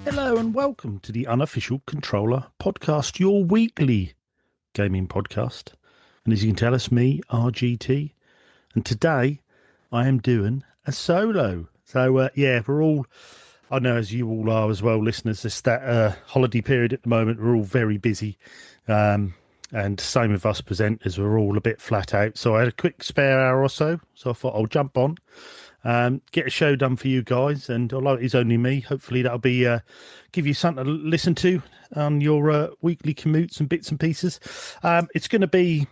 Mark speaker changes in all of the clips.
Speaker 1: Hello and welcome to the Unofficial Controller Podcast, your weekly gaming podcast. And as you can tell, it's me, RGT. And today I am doing a solo. So, we're all, I know as you all are as well, listeners, it's that holiday period at the moment. We're all very busy. And same with us presenters, we're all a bit flat out. So I had a quick spare hour or so. So I thought I'll jump on. Get a show done for you guys, and although it is only me, hopefully that'll be give you something to listen to on your weekly commutes and bits and pieces. It's going to be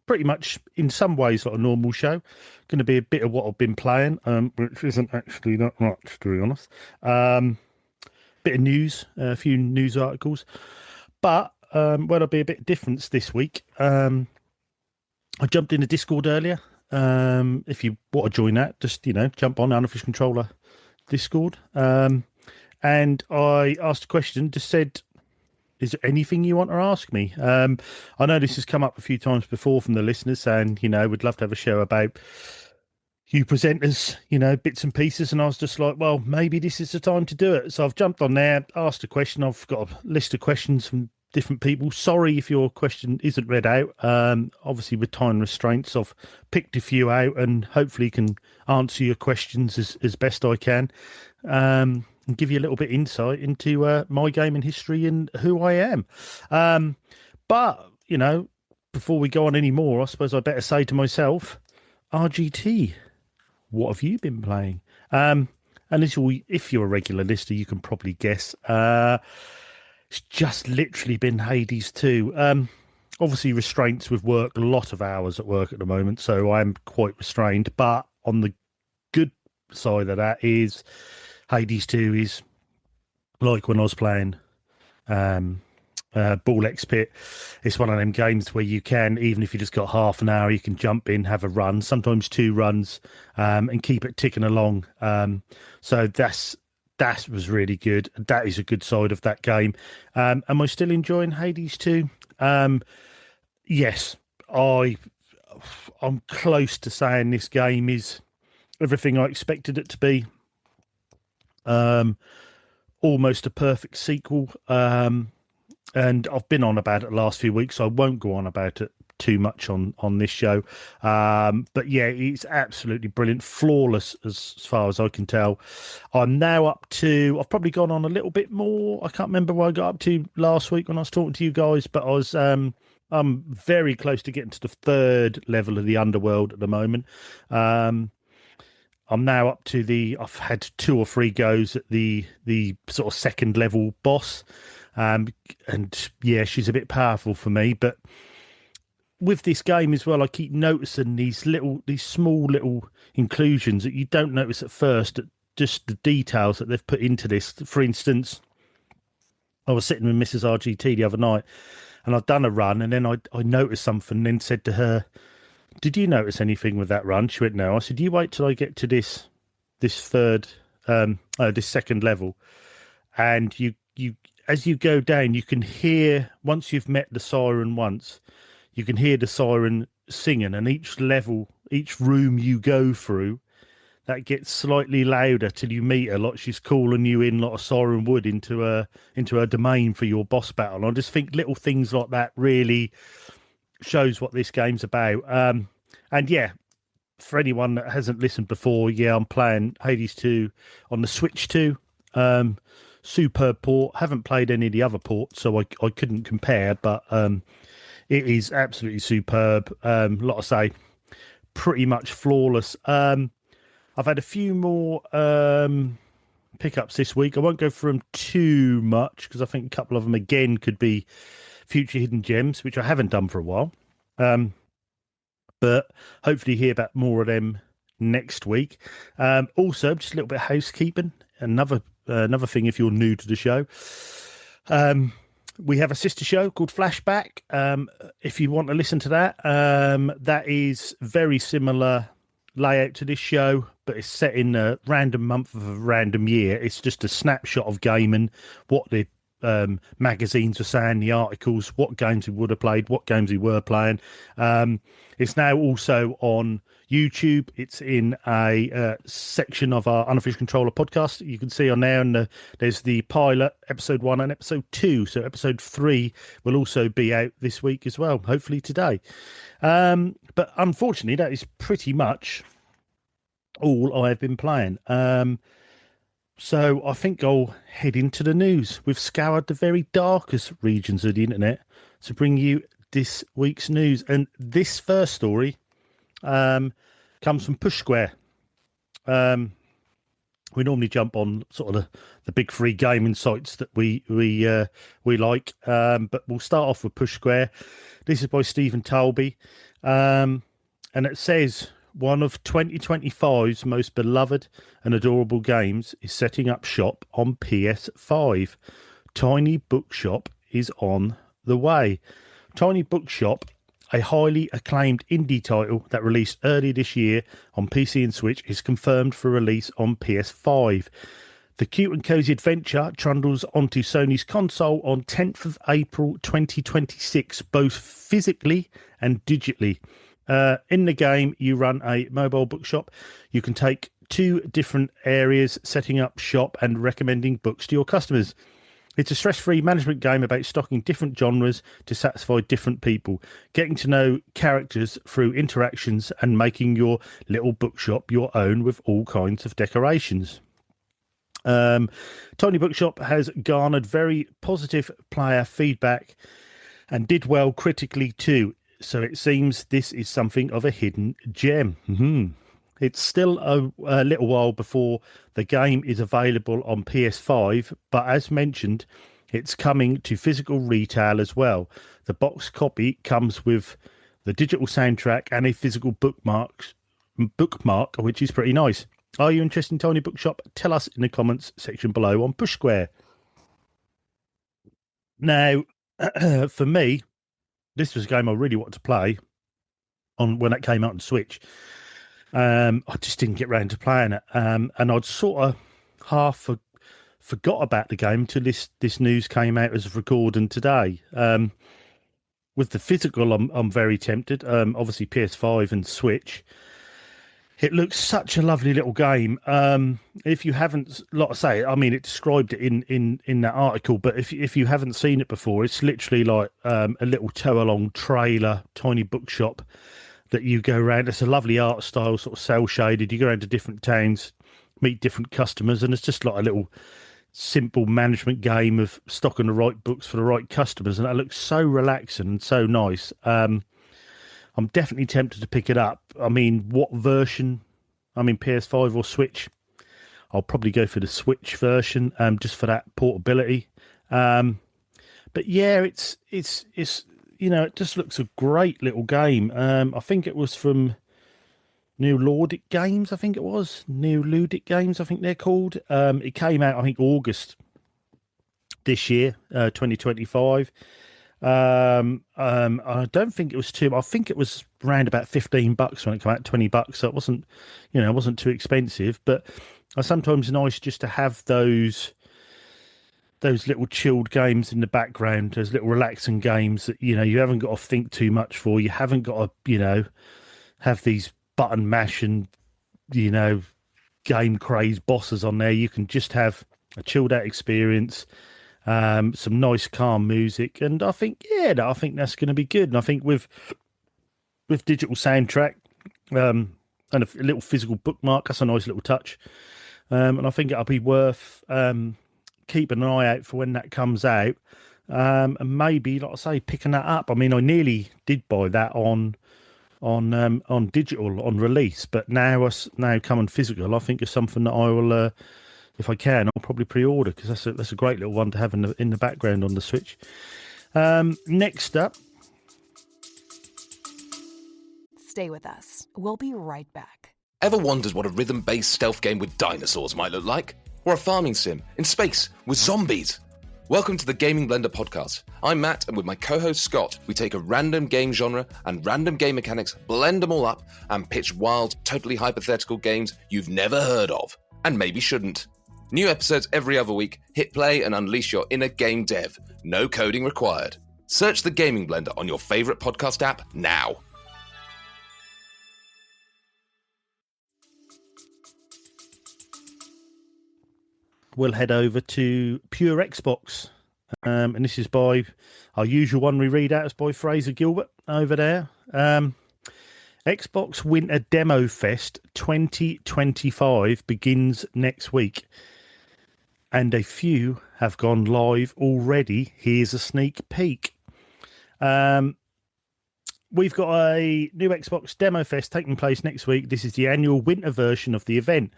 Speaker 1: pretty much in some ways like a normal show. Going to be a bit of what I've been playing, which isn't actually that much, to be honest. Bit of news, a few news articles, but there'll be a bit of difference this week. I jumped in a Discord earlier. If you want to join that, just, jump on Unofficial Controller Discord. And I asked a question, just said, is there anything you want to ask me? I know this has come up a few times before from the listeners saying, we'd love to have a show about you presenters, bits and pieces. And I was just like, well, maybe this is the time to do it. So I've jumped on there, asked a question. I've got a list of questions from different people. Sorry if your question isn't read out. Obviously with time restraints, I've picked a few out and hopefully can answer your questions as best I can, and give you a little bit insight into my gaming history and who I am. But before we go on any more, I suppose I better say to myself, RGT, what have you been playing? And if you're a regular listener, you can probably guess. It's just literally been Hades 2. Obviously restraints with work, a lot of hours at work at the moment, so I'm quite restrained. But on the good side of that is Hades 2 is like when I was playing Ball X Pit. It's one of them games where you can, even if you just got half an hour, you can jump in, have a run, sometimes 2 runs, and keep it ticking along. So that was really good. That is a good side of that game. Am I still enjoying Hades 2? Yes, I'm close to saying this game is everything I expected it to be. Almost a perfect sequel. And I've been on about it the last few weeks, so I won't go on about it too much on this show. But yeah, it's absolutely brilliant, flawless as far as I can tell. I'm now up to, I've probably gone on a little bit more. I can't remember where I got up to last week when I was talking to you guys, but I'm very close to getting to the 3rd level of the underworld at the moment. I'm now up to I've had 2 or 3 goes at the sort of 2nd level boss. And yeah, she's a bit powerful for me, but with this game as well, I keep noticing these small little inclusions that you don't notice at first, just the details that they've put into this. For instance, I was sitting with Mrs. RGT the other night and I'd done a run, and then I noticed something and then said to her, did you notice anything with that run? She went, no. I said, you wait till I get to this 2nd level, and you as you go down, you can hear, once you've met the siren once, you can hear the siren singing, and each level, each room you go through, that gets slightly louder till you meet her, like she's calling you in like a siren would into her domain for your boss battle. And I just think little things like that really shows what this game's about. And yeah, for anyone that hasn't listened before, yeah, I'm playing Hades 2 on the Switch 2. Superb port. Haven't played any of the other ports, so I couldn't compare, but it is absolutely superb. Like I say, pretty much flawless. I've had a few more pickups this week. I won't go through them too much because I think a couple of them again could be future hidden gems, which I haven't done for a while. But hopefully hear about more of them next week. Also, just a little bit of housekeeping. Another thing if you're new to the show. We have a sister show called Flashback. If you want to listen to that, that is very similar layout to this show, but it's set in a random month of a random year. It's just a snapshot of gaming, what the magazines were saying, the articles, what games we would have played, what games we were playing. It's now also on YouTube. It's in a section of our Unofficial Controller podcast. You can see on there, and there's the pilot, episode 1 and episode 2. So episode 3 will also be out this week as well, hopefully today. But unfortunately, that is pretty much all I've been playing. So I think I'll head into the news. We've scoured the very darkest regions of the internet to bring you this week's news. And this first story comes from Push Square. We normally jump on sort of the big free gaming sites that we like, but we'll start off with Push Square. This is by Stephen Talby, and it says, one of 2025's most beloved and adorable games is setting up shop on PS5. Tiny Bookshop is on the way. Tiny Bookshop, a highly acclaimed indie title that released earlier this year on PC and Switch, is confirmed for release on PS5. The cute and cozy adventure trundles onto Sony's console on 10th of April 2026, both physically and digitally. In the game, you run a mobile bookshop. You can take 2 different areas, setting up shop and recommending books to your customers. It's a stress-free management game about stocking different genres to satisfy different people, getting to know characters through interactions and making your little bookshop your own with all kinds of decorations. Tiny Bookshop has garnered very positive player feedback and did well critically too. So it seems this is something of a hidden gem. It's still a little while before the game is available on PS5, but as mentioned, it's coming to physical retail as well. The box copy comes with the digital soundtrack and a physical bookmark, which is pretty nice. Are you interested in Tiny Bookshop? Tell us in the comments section below on Push Square. Now, for me, this was a game I really wanted to play on when it came out on Switch. I just didn't get round to playing it, and I'd sort of half forgot about the game until this news came out as of recording today. With the physical, I'm very tempted. Obviously PS5 and Switch. It looks such a lovely little game. If you haven't, like I say, I mean, it described it in that article, but if you haven't seen it before, it's literally like a little tow-along trailer, tiny bookshop that you go around. It's a lovely art style, sort of cel-shaded. You go around to different towns, meet different customers, and it's just like a little simple management game of stocking the right books for the right customers, and that looks so relaxing and so nice. I'm definitely tempted to pick it up. I mean, what version? I mean, PS5 or Switch? I'll probably go for the Switch version, just for that portability. But yeah, it's you know, it just looks a great little game. I think it was from New Ludic Games. I think they're called. It came out, I think, August this year, 2025. I don't think it was too. I think it was around about $15 when it came out, $20. So it wasn't too expensive. But it's sometimes nice just to have those little chilled games in the background, those little relaxing games that you haven't got to think too much for. You haven't got to have these button mash and game craze bosses on there. You can just have a chilled out experience. Some nice calm music, and I think that's going to be good. And I think with digital soundtrack and a little physical bookmark, that's a nice little touch. And I think it'll be worth keeping an eye out for when that comes out, and maybe, like I say, picking that up. I mean, I nearly did buy that on digital on release, but now coming physical, I think is something that I will. If I can, I'll probably pre-order, because that's a great little one to have in the background on the Switch. Next up.
Speaker 2: Stay with us. We'll be right back.
Speaker 3: Ever wondered what a rhythm-based stealth game with dinosaurs might look like? Or a farming sim in space with zombies? Welcome to the Gaming Blender podcast. I'm Matt, and with my co-host Scott, we take a random game genre and random game mechanics, blend them all up, and pitch wild, totally hypothetical games you've never heard of, and maybe shouldn't. New episodes every other week. Hit play and unleash your inner game dev. No coding required. Search the Gaming Blender on your favourite podcast app now.
Speaker 1: We'll head over to Pure Xbox. And this is by our usual one we read out is by Fraser Gilbert over there. Xbox Winter Demo Fest 2025 begins next week. And a few have gone live already. Here's a sneak peek. We've got a new Xbox Demo Fest taking place next week. This is the annual winter version of the event,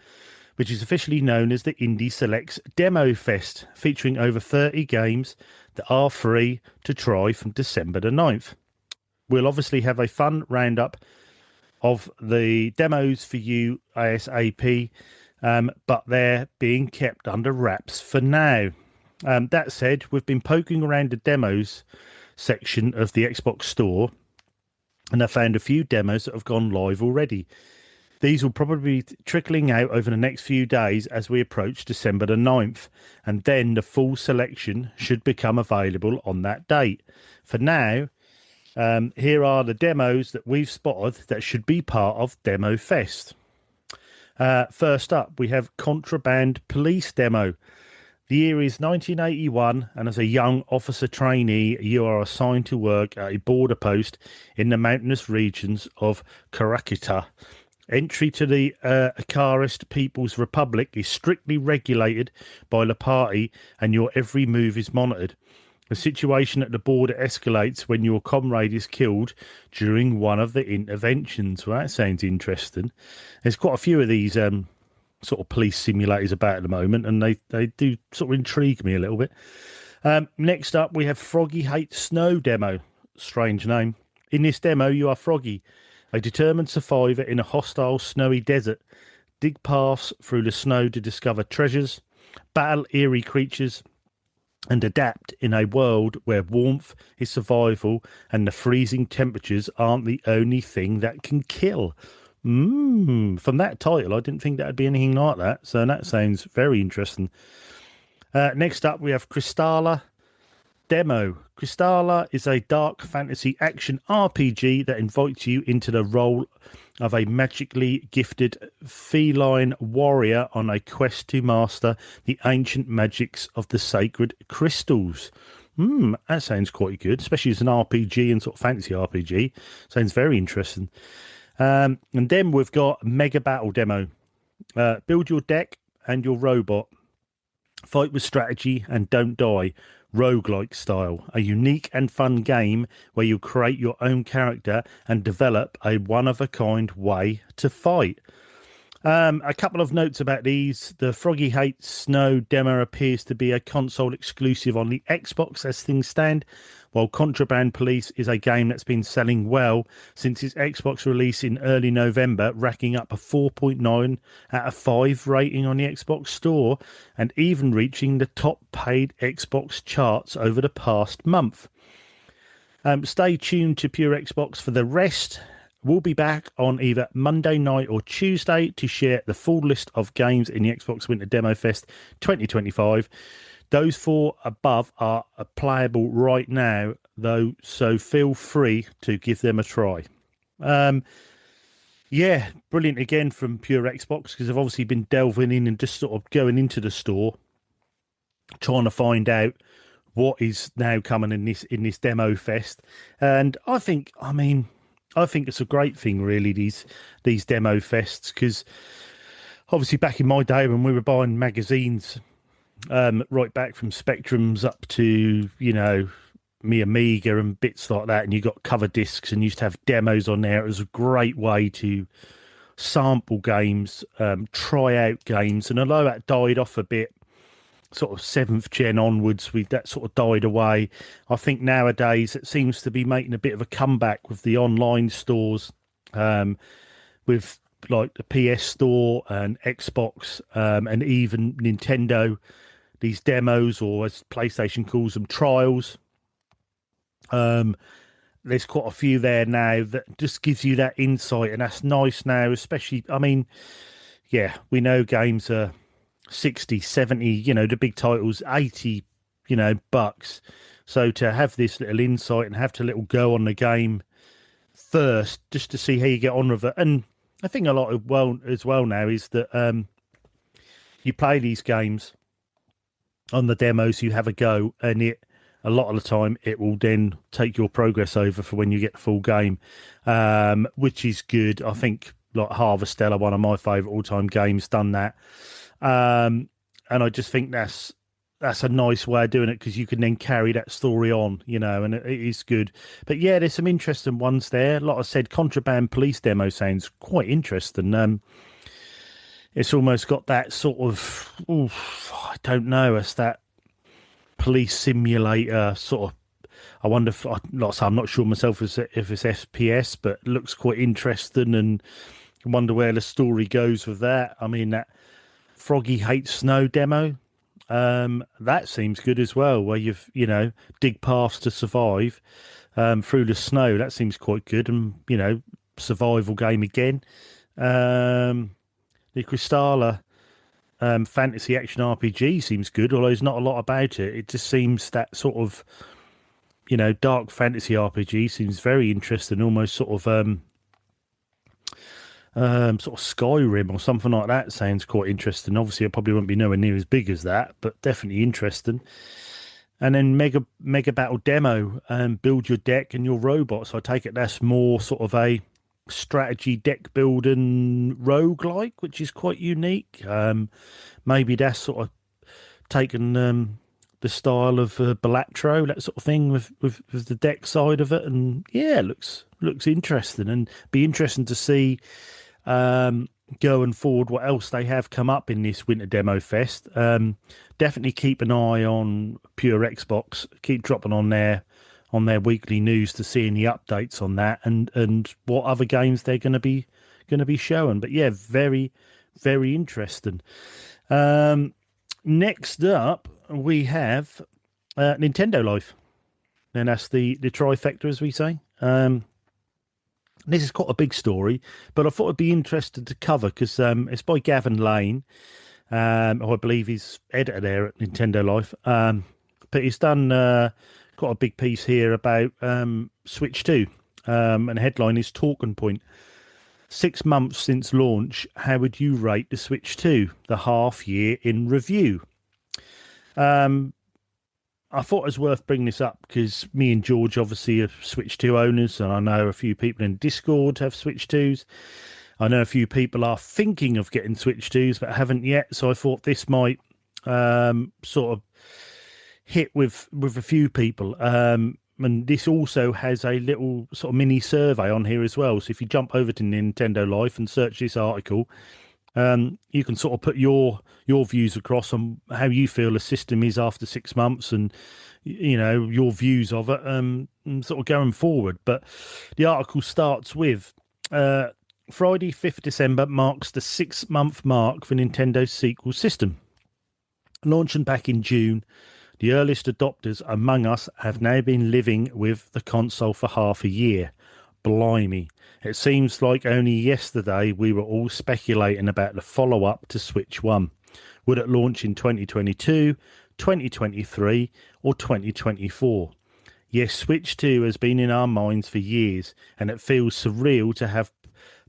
Speaker 1: which is officially known as the Indie Selects Demo Fest, featuring over 30 games that are free to try from December the 9th. We'll obviously have a fun roundup of the demos for you ASAP, but they're being kept under wraps for now. That said, we've been poking around the demos section of the Xbox store, and I found a few demos that have gone live already. These will probably be trickling out over the next few days as we approach December the 9th, and then the full selection should become available on that date. For now, here are the demos that we've spotted that should be part of Demo Fest. First up, we have Contraband Police demo. The year is 1981, and as a young officer trainee, you are assigned to work at a border post in the mountainous regions of Crystalla. Entry to the Icarist People's Republic is strictly regulated by the party, and your every move is monitored. The situation at the border escalates when your comrade is killed during one of the interventions. Well, that sounds interesting. There's quite a few of these sort of police simulators about at the moment, and they do sort of intrigue me a little bit. Next up, we have Froggy Hate Snow demo. Strange name. In this demo, you are Froggy, a determined survivor in a hostile snowy desert. Dig paths through the snow to discover treasures, battle eerie creatures, and adapt in a world where warmth is survival and the freezing temperatures aren't the only thing that can kill. From that title, I didn't think that would be anything like that, so that sounds very interesting. Next up, we have Crystalla demo. Crystalla is a dark fantasy action RPG that invites you into the role of a magically gifted feline warrior on a quest to master the ancient magics of the sacred crystals. That sounds quite good, especially as an RPG and sort of fantasy RPG. Sounds very interesting. And then we've got Mega Battle demo. Build your deck and your robot. Fight with strategy and don't die. Roguelike style, a unique and fun game where you create your own character and develop a one-of-a-kind way to fight. A couple of notes about these. The Froggy Hate Snow demo appears to be a console exclusive on the Xbox as things stand, while Contraband Police is a game that's been selling well since its Xbox release in early November, racking up a 4.9 out of 5 rating on the Xbox store and even reaching the top paid Xbox charts over the past month. Stay tuned to Pure Xbox for the rest. We'll be back on either Monday night or Tuesday to share the full list of games in the Xbox Winter Demo Fest 2025. Those 4 above are playable right now, though, so feel free to give them a try. Yeah, brilliant again from Pure Xbox, because I've obviously been delving in and just sort of going into the store, trying to find out what is now coming in this Demo Fest. And I think it's a great thing, really, these demo fests, because obviously back in my day when we were buying magazines, right back from Spectrums up to, me Amiga and bits like that, and you got cover discs and used to have demos on there. It was a great way to sample games, try out games, and although that died off a bit, sort of 7th gen onwards, that sort of died away. I think nowadays it seems to be making a bit of a comeback with the online stores, with like the PS Store and Xbox, and even Nintendo these demos, or as PlayStation calls them, trials. There's quite a few there now that just gives you that insight, and that's nice now, especially, I mean, yeah, we know games are 60, 70, the big titles, 80, bucks. So to have this little insight and have to little go on the game first, just to see how you get on with it. And I think a lot of as well now is that you play these games on the demos, you have a go, and a lot of the time it will then take your progress over for when you get the full game, which is good. I think like Harvestella, one of my favourite all-time games, done that. And I just think that's a nice way of doing it, because you can then carry that story on, and it is good. But yeah, there's some interesting ones there. Like I said, Contraband Police demo sounds quite interesting. It's almost got that sort of, I don't know, it's that police simulator sort of. I wonder if, I'm not sure myself if it's FPS, but it looks quite interesting, and I wonder where the story goes with that. I mean, that Froggy Hate Snow demo, that seems good as well, where you've, dig paths to survive through the snow. That seems quite good, and, survival game again. The Crystalla fantasy action RPG seems good, although there's not a lot about it. It just seems that sort of, dark fantasy RPG seems very interesting, almost sort of Skyrim or something like that. Sounds quite interesting. Obviously, it probably won't be nowhere near as big as that, but definitely interesting. And then Mega Battle demo, build your deck and your robots. I take it that's more sort of a strategy deck building roguelike, which is quite unique. Maybe that's sort of taken the style of Balatro, that sort of thing, with the deck side of it. And yeah, looks interesting, and be interesting to see going forward what else they have come up in this Winter Demo Fest. Definitely keep an eye on Pure Xbox. Keep dropping on their weekly news to see any updates on that, and what other games they're going to be showing. But yeah, very, very interesting. Next up, we have Nintendo Life, and that's the trifecta, as we say. This is quite a big story, but I thought it'd be interesting to cover, because it's by Gavin Lane, who I believe he's editor there at Nintendo Life. But he's done quite a big piece here about Switch 2, and the headline is Talking Point. 6 months since launch, how would you rate the Switch 2, the half year in review? I thought it was worth bringing this up because me and George obviously are Switch 2 owners, and I know a few people in Discord have Switch 2s. I know a few people are thinking of getting Switch 2s but haven't yet, so I thought this might sort of hit with a few people. And this also has a little sort of mini survey on here as well. So if you jump over to Nintendo Life and search this article, you can sort of put your views across on how you feel the system is after 6 months, and your views of it, and sort of going forward. But the article starts with Friday 5th December marks the 6-month mark for Nintendo's sequel system. Launching back in June, the earliest adopters among us have now been living with the console for half a year. Blimey. It seems like only yesterday we were all speculating about the follow-up to Switch 1. Would it launch in 2022, 2023 or 2024? Yes, Switch 2 has been in our minds for years, and it feels surreal to have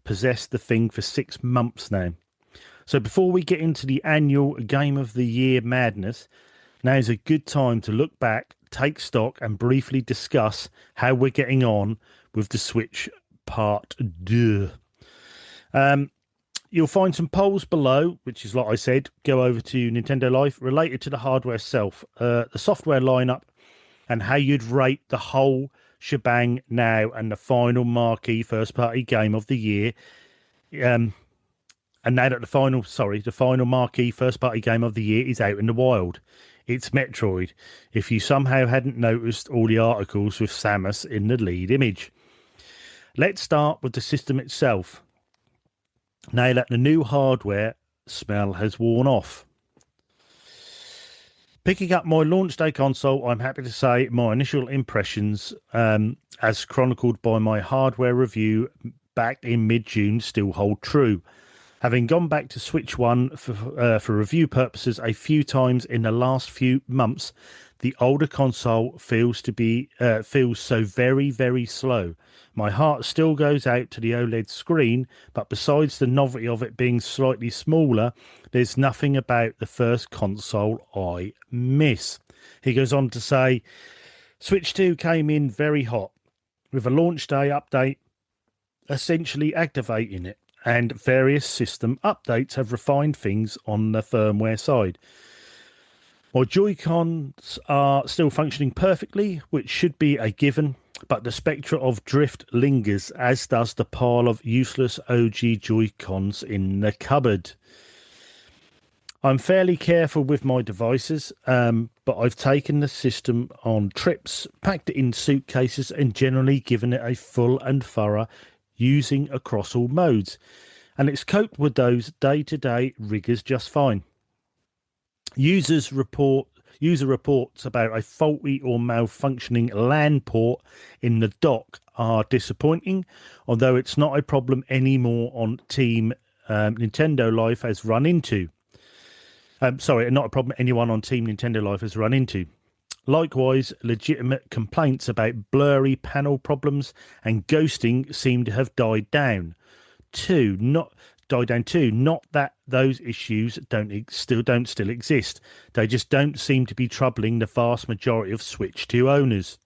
Speaker 1: possessed the thing for 6 months now. So before we get into the annual Game of the Year madness, now's a good time to look back, take stock and briefly discuss how we're getting on with the Switch Part 2. You'll find some polls below, which is, like I said, go over to Nintendo Life, related to the hardware itself, the software lineup, and how you'd rate the whole shebang now, and the final marquee first-party game of the year. And now that the final marquee first-party game of the year is out in the wild. It's Metroid, if you somehow hadn't noticed all the articles with Samus in the lead image. Let's start with the system itself, now that the new hardware smell has worn off. Picking up my launch day console, I'm happy to say my initial impressions, as chronicled by my hardware review back in mid-June, still hold true. Having gone back to Switch 1 for review purposes a few times in the last few months, the older console feels so very, very slow. My heart still goes out to the OLED screen, but besides the novelty of it being slightly smaller, there's nothing about the first console I miss. He goes on to say, Switch 2 came in very hot, with a launch day update essentially activating it, and various system updates have refined things on the firmware side. My Joy-Cons are still functioning perfectly, which should be a given, but the spectre of drift lingers, as does the pile of useless OG Joy-Cons in the cupboard. I'm fairly careful with my devices, but I've taken the system on trips, packed it in suitcases, and generally given it a full and thorough using across all modes, and it's coped with those day-to-day rigours just fine. User reports about a faulty or malfunctioning LAN port in the dock are disappointing, although it's not a problem anymore on Team Nintendo Life has run into. Not a problem anyone on Team Nintendo Life has run into. Likewise, legitimate complaints about blurry panel problems and ghosting seem to have died down. Not that those issues still exist. They just don't seem to be troubling the vast majority of Switch 2 owners.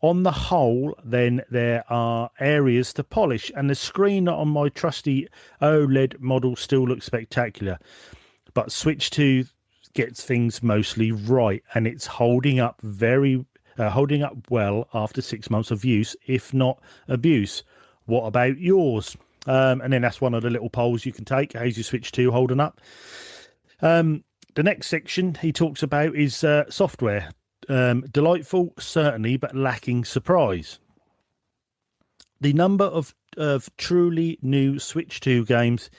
Speaker 1: On the whole, then, there are areas to polish, and the screen on my trusty OLED model still looks spectacular. But Switch 2 gets things mostly right, and it's holding up well after 6 months of use, if not abuse. What about yours? And then that's one of the little polls you can take. How's your Switch 2 holding up? The next section he talks about is software. Delightful, certainly, but lacking surprise. The number of truly new Switch 2 games,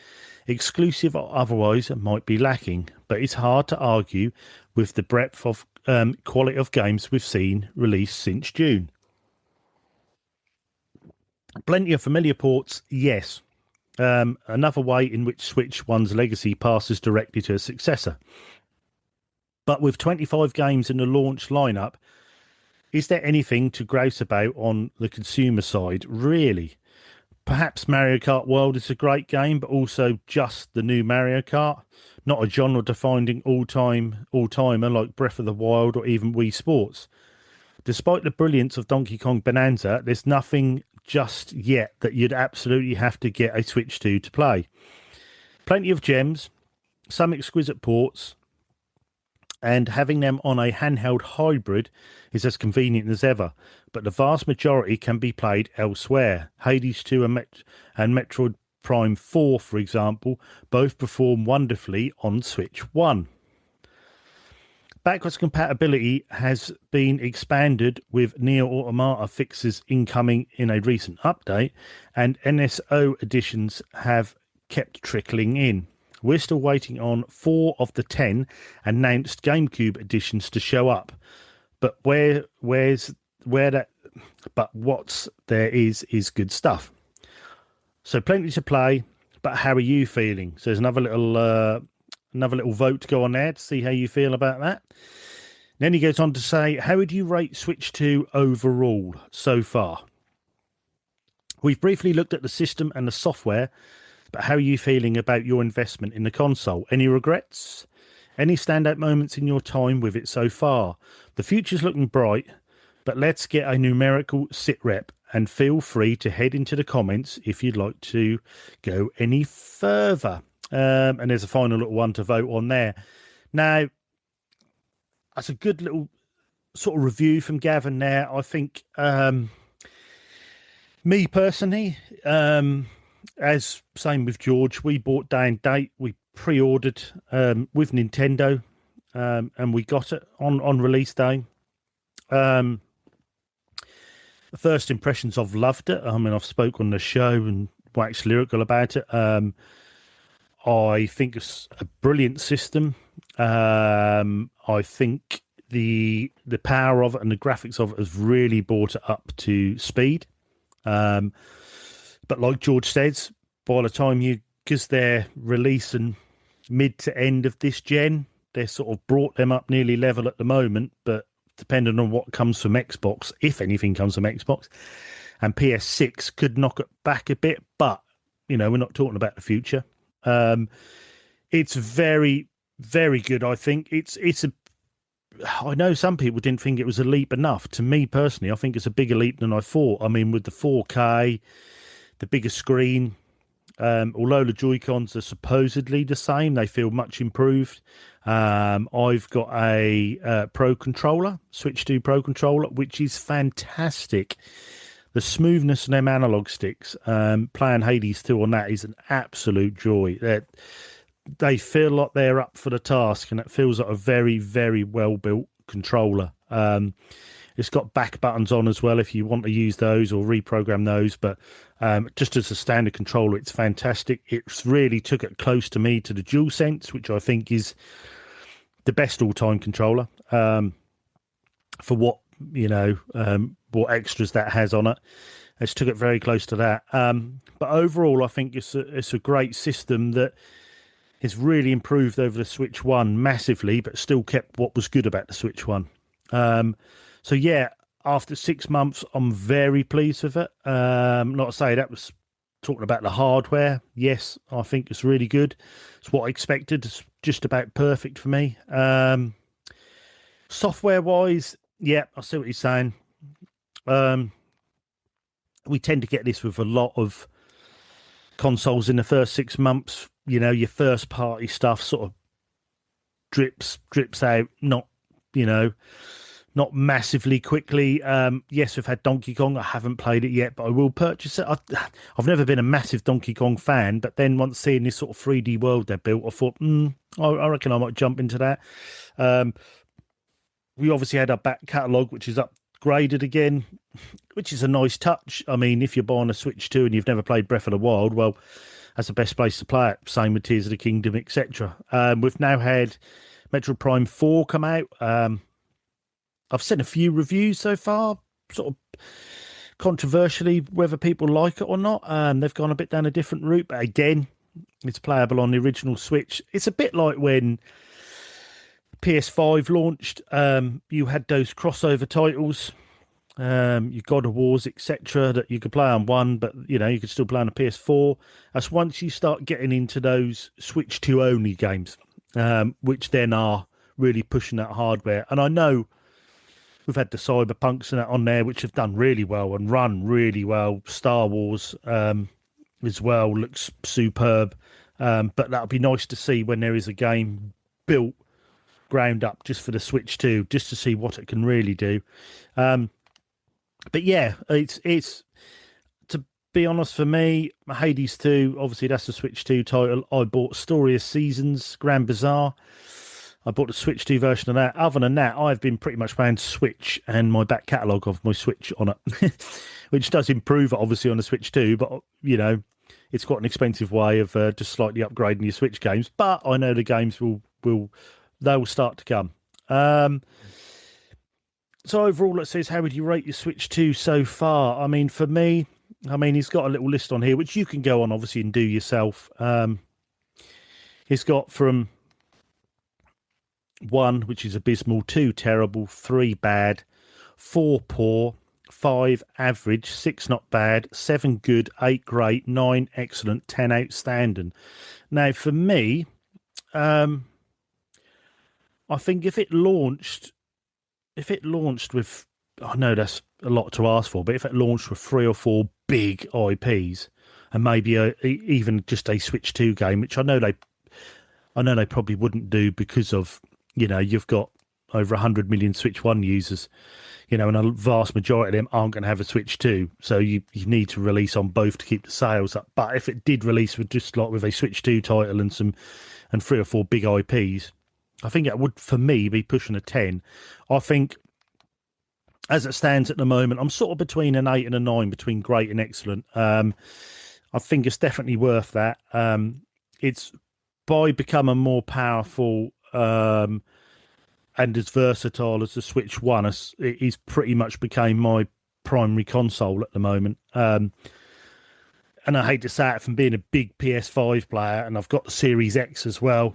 Speaker 1: exclusive or otherwise, might be lacking, but it's hard to argue with the breadth of quality of games we've seen released since June. Plenty of familiar ports, yes. Another way in which Switch 1's legacy passes directly to a successor. But with 25 games in the launch lineup, is there anything to grouse about on the consumer side, really? Perhaps Mario Kart World is a great game, but also just the new Mario Kart, not a genre-defining all-timer like Breath of the Wild or even Wii Sports. Despite the brilliance of Donkey Kong Bonanza, there's nothing just yet that you'd absolutely have to get a Switch 2 to play. Plenty of gems, some exquisite ports, and having them on a handheld hybrid is as convenient as ever, but the vast majority can be played elsewhere. Hades 2 and Metroid Prime 4, for example, both perform wonderfully on Switch 1. Backwards compatibility has been expanded with Nier Automata fixes incoming in a recent update, and NSO additions have kept trickling in. We're still waiting on 4 of the 10 announced GameCube editions to show up, but what's there is good stuff. So plenty to play, but how are you feeling? So there's another little vote to go on there to see how you feel about that. Then he goes on to say, how would you rate Switch 2 overall so far? We've briefly looked at the system and the software, but how are you feeling about your investment in the console? Any regrets? Any standout moments in your time with it so far? The future's looking bright, but let's get a numerical sit rep, and feel free to head into the comments if you'd like to go any further. And there's a final little one to vote on there. Now, that's a good little sort of review from Gavin there. I think me personally, as same with George, we bought day and date. We pre-ordered with Nintendo, and we got it on release day. The first impressions, I've loved it. I mean, I've spoke on the show and waxed lyrical about it. I think it's a brilliant system. I think the power of it and the graphics of it has really brought it up to speed. But like George says, by the time because they're releasing mid to end of this gen, they're sort of brought them up nearly level at the moment, but depending on what comes from Xbox, if anything comes from Xbox, and PS6 could knock it back a bit, but, we're not talking about the future. It's very, very good, I think. I know some people didn't think it was a leap enough. To me personally, I think it's a bigger leap than I thought. I mean, with the 4K, the bigger screen, although the Joy-Cons are supposedly the same, they feel much improved. I've got a Pro controller, Switch 2 Pro controller, which is fantastic. The smoothness of them analog sticks, playing Hades 2 on that is an absolute joy. They feel like they're up for the task, and it feels like a very, very well-built controller. It's got back buttons on as well if you want to use those or reprogram those, but just as a standard controller, it's fantastic. It's really took it close to me to the DualSense, which I think is the best all-time controller for what extras that has on it. It's took it very close to that. But overall, I think it's a great system that has really improved over the Switch 1 massively, but still kept what was good about the Switch 1. So yeah, after 6 months, I'm very pleased with it. Not to say that was talking about the hardware. Yes, I think it's really good. It's what I expected. It's just about perfect for me. Software-wise, yeah, I see what you're saying. We tend to get this with a lot of consoles in the first 6 months. Your first party stuff sort of drips out, not massively quickly. Yes, we've had Donkey Kong. I haven't played it yet, but I will purchase it. I've never been a massive Donkey Kong fan, but then once seeing this sort of 3D world they built, I thought, I reckon I might jump into that. We obviously had our back catalogue, which is upgraded again, which is a nice touch. I mean, if you're buying a Switch 2 and you've never played Breath of the Wild, well, that's the best place to play it. Same with Tears of the Kingdom, etc. We've now had Metroid Prime 4 come out. I've seen a few reviews so far, sort of controversially, whether people like it or not. They've gone a bit down a different route, but again, it's playable on the original Switch. It's a bit like when PS5 launched. You had those crossover titles, your God of Wars, etc., that you could play on one, but you could still play on a PS4. That's once you start getting into those Switch 2 only games, which then are really pushing that hardware. And I know we've had the Cyberpunks and that on there, which have done really well and run really well. Star Wars as well looks superb, but that'll be nice to see when there is a game built ground up just for the Switch 2, just to see what it can really do. But yeah, it's to be honest, for me, Hades 2, obviously that's the Switch 2 title. I bought Story of Seasons, Grand Bazaar. I bought the Switch 2 version of that. Other than that, I've been pretty much playing Switch and my back catalogue of my Switch on it, which does improve it, obviously, on the Switch 2, but, it's got an expensive way of just slightly upgrading your Switch games. But I know the games they'll start to come. So overall, it says, how would you rate your Switch 2 so far? I mean, for me, he's got a little list on here, which you can go on, obviously, and do yourself. He's got from 1, which is abysmal, 2, terrible, 3, bad, 4, poor, 5, average, 6, not bad, 7, good, 8, great, 9, excellent, 10, outstanding. Now, for me, I think if it launched with, I know that's a lot to ask for, but if it launched with 3 or 4 big IPs and maybe even just a Switch 2 game, which I know they probably wouldn't do because of, you've got over 100 million Switch 1 users, and a vast majority of them aren't going to have a Switch 2. So you need to release on both to keep the sales up. But if it did release with just like with a Switch 2 title and 3 or 4 big IPs, I think it would, for me, be pushing a 10. I think, as it stands at the moment, I'm sort of between an 8 and a 9, between great and excellent. I think it's definitely worth that. It's by becoming more powerful and as versatile as the Switch One. It is pretty much became my primary console at the moment. And I hate to say it, from being a big PS5 player, and I've got the Series X as well.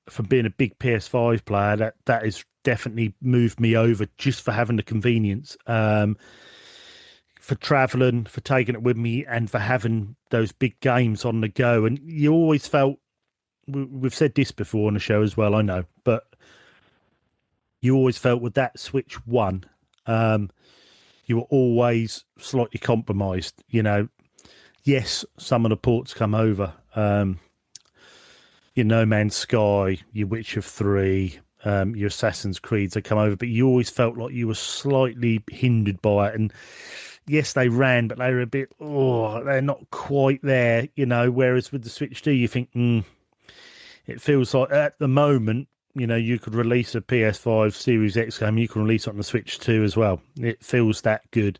Speaker 1: From being a big PS5 player, that has definitely moved me over just for having the convenience, for traveling, for taking it with me, and for having those big games on the go. And you always felt, we've said this before on the show as well, I know, but you always felt with that Switch One, you were always slightly compromised. You know, yes, some of the ports come over. Your No Man's Sky, your Witcher 3, your Assassin's Creeds, they come over, but you always felt like you were slightly hindered by it. And yes, they ran, but they were a bit, they're not quite there, you know. Whereas with the Switch 2, you think, it feels like at the moment, you know, you could release a PS5 Series X game, you can release it on the Switch 2 as well. It feels that good.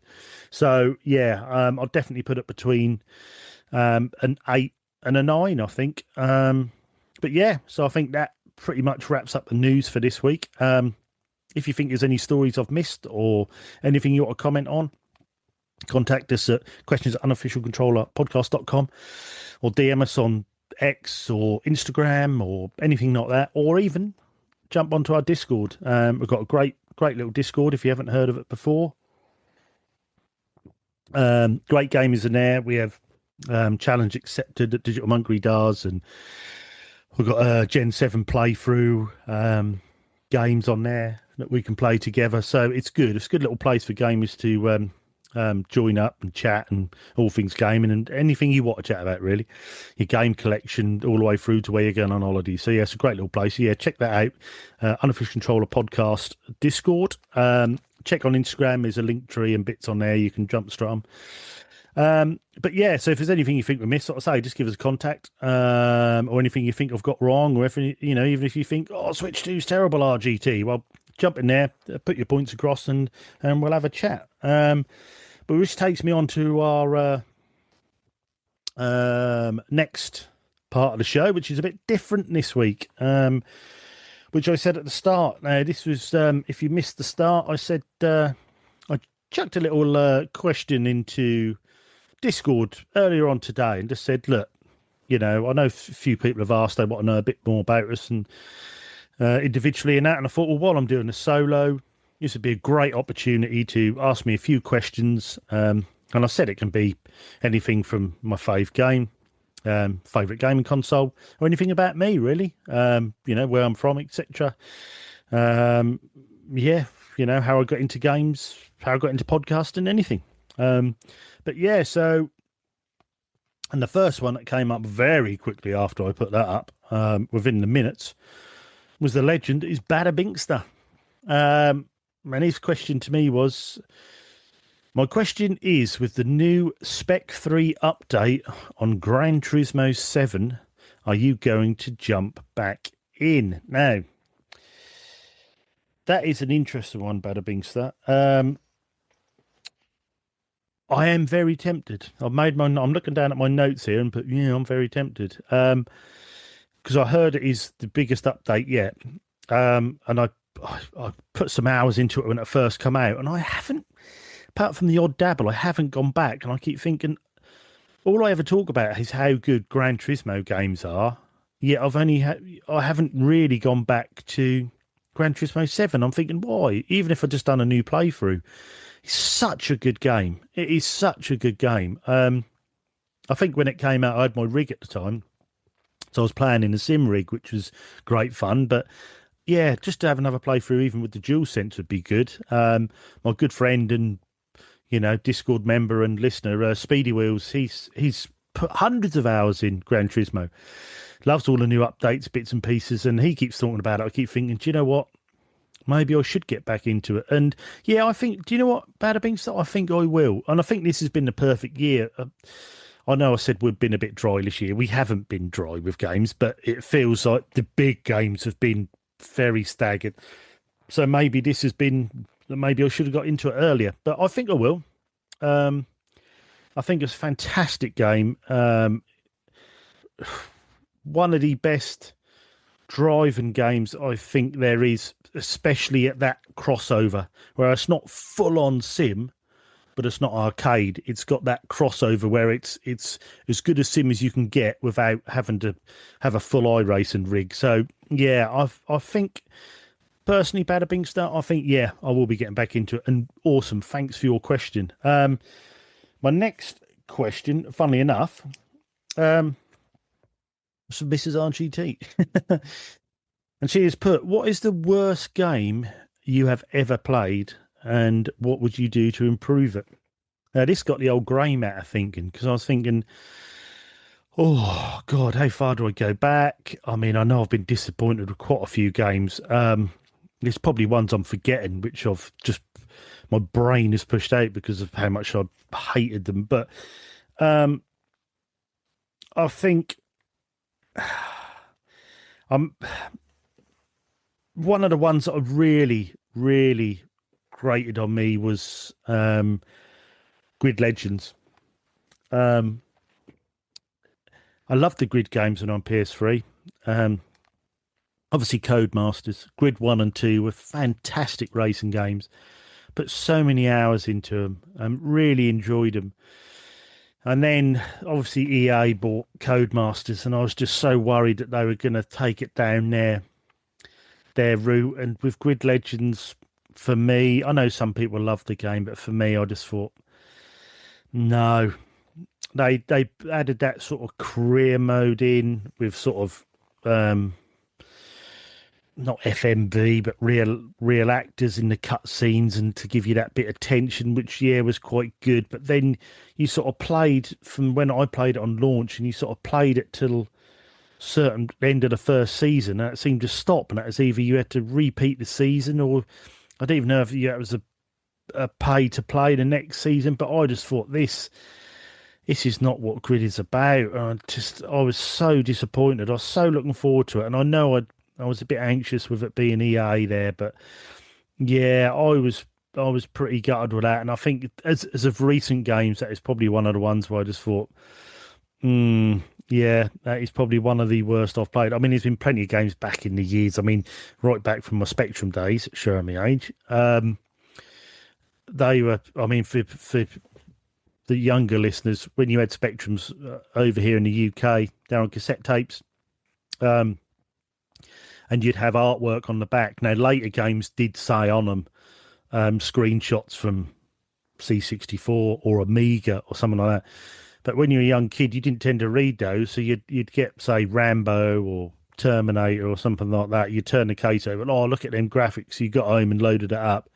Speaker 1: So, yeah, I'll definitely put it between an 8 and a 9, I think. But yeah, so I think that pretty much wraps up the news for this week. If you think there's any stories I've missed or anything you want to comment on, contact us at questions@unofficialcontrollerpodcast.com or DM us on X or Instagram or anything like that, or even jump onto our Discord. We've got a great little Discord if you haven't heard of it before. Great gamers in there. We have challenge accepted that Digital Monkery does, and we've got a Gen 7 playthrough games on there that we can play together. So it's good. It's a good little place for gamers to join up and chat and all things gaming and anything you want to chat about, really. Your game collection all the way through to where you're going on holiday. So yeah, it's a great little place. So, yeah, check that out. Unofficial Controller Podcast Discord. Check on Instagram. There's a link tree and bits on there. You can jump straight on. But yeah, so if there's anything you think we missed, like I say, just give us a contact, or anything you think I've got wrong, or if, you know, even if you think, Switch 2's terrible RGT, well, jump in there, put your points across, and we'll have a chat. But which takes me on to our next part of the show, which is a bit different this week, which I said at the start. Now, this was, if you missed the start, I said I chucked a little question into Discord earlier on today and just said, look, you know, I know a few people have asked, they want to know a bit more about us and individually and that. And I thought, well, while I'm doing a solo, this would be a great opportunity to ask me a few questions. And I said it can be anything from my favourite gaming console, or anything about me, really. You know, where I'm from, etc. Yeah, you know, how I got into games, how I got into podcasting, anything. But yeah, so, and the first one that came up very quickly after I put that up, within the minutes, was the legend is Bada Binkster. And his question to me was, my question is, with the new Spec 3 update on Gran Turismo 7, are you going to jump back in? Now, that is an interesting one, Bada Binkster. I am very tempted. I'm looking down at my notes here and put, yeah, I'm very tempted. Because I heard it is the biggest update yet. And I put some hours into it when it first came out, and I haven't, apart from the odd dabble, I haven't gone back. And I keep thinking, all I ever talk about is how good Gran Turismo games are. Yet I haven't really gone back to Gran Turismo 7. I'm thinking, why? Even if I just done a new playthrough, it's such a good game. It is such a good game. I think when it came out, I had my rig at the time, so I was playing in a sim rig, which was great fun. But yeah, just to have another playthrough, even with the DualSense, would be good. My good friend and, you know, Discord member and listener, Speedy Wheels, he's put hundreds of hours in Gran Turismo. Loves all the new updates, bits and pieces, and he keeps talking about it. I keep thinking, do you know what? Maybe I should get back into it. And yeah, I think, do you know what, Bada Binkster? I think I will. And I think this has been the perfect year. I know I said we've been a bit dry this year. We haven't been dry with games, but it feels like the big games have been very staggered. So maybe this has been, maybe I should have got into it earlier, but I think I will. I think it's a fantastic game. One of the best driving games, I think there is, especially at that crossover, where it's not full on sim, but it's not arcade. It's got that crossover where it's as good a sim as you can get without having to have a full iRacing rig. So yeah, I think personally, Bada Bing Start, I think yeah, I will be getting back into it. And awesome, thanks for your question. My next question, funnily enough, was from Mrs. RGT. And she has put, what is the worst game you have ever played and what would you do to improve it? Now, this got the old grey matter thinking, because I was thinking, oh, God, how far do I go back? I mean, I know I've been disappointed with quite a few games. There's probably ones I'm forgetting, which I've just, my brain has pushed out because of how much I hated them. But I think I'm one of the ones that really, really grated on me was Grid Legends. I loved the Grid games when on PS3. Obviously, Codemasters, Grid 1 and 2 were fantastic racing games. Put so many hours into them. Really enjoyed them. And then, obviously, EA bought Codemasters, and I was just so worried that they were going to take it down their route. And with Grid Legends, for me, I know some people love the game, but for me, I just thought, no. They added that sort of career mode in with sort of not FMV but real actors in the cutscenes and to give you that bit of tension, which yeah was quite good. But then you sort of played from when I played it on launch, and you sort of played it till certain end of the first season, and it seemed to stop. And that was either you had to repeat the season, or I don't even know if it was a pay to play the next season. But I just thought this is not what Grid is about. I was so disappointed. I was so looking forward to it, and I know I was a bit anxious with it being EA there, but yeah, I was pretty gutted with that. And I think as of recent games, that is probably one of the ones where I just thought, yeah, that is probably one of the worst I've played. I mean, there's been plenty of games back in the years. I mean, right back from my Spectrum days, showing my age. They were, I mean, for the younger listeners, when you had Spectrums over here in the UK, down on cassette tapes, and you'd have artwork on the back. Now, later games did say on them screenshots from C64 or Amiga or something like that. But when you were a young kid, you didn't tend to read those, so you'd get, say, Rambo or Terminator or something like that. You turn the case over, and oh, look at them graphics. You got home and loaded it up,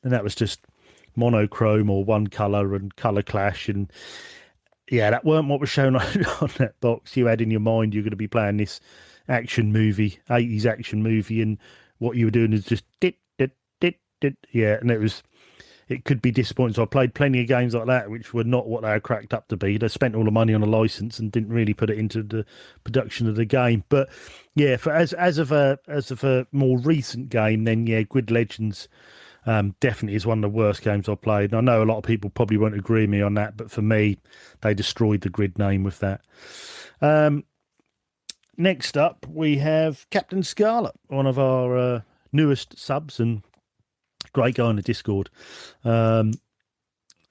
Speaker 1: and that was just monochrome or one color and color clash. And yeah, that weren't what was shown on that box. You had in your mind you're going to be playing this action movie, 80s action movie, and what you were doing is just dit. Yeah, and it could be disappointing. So I played plenty of games like that which were not what they were cracked up to be. They spent all the money on a license and didn't really put it into the production of the game. But yeah, for as of a more recent game, then yeah, Grid Legends definitely is one of the worst games I've played. And I know a lot of people probably won't agree with me on that, but for me, they destroyed the Grid name with that. Next up, we have Captain Scarlet, one of our newest subs and great guy on the Discord.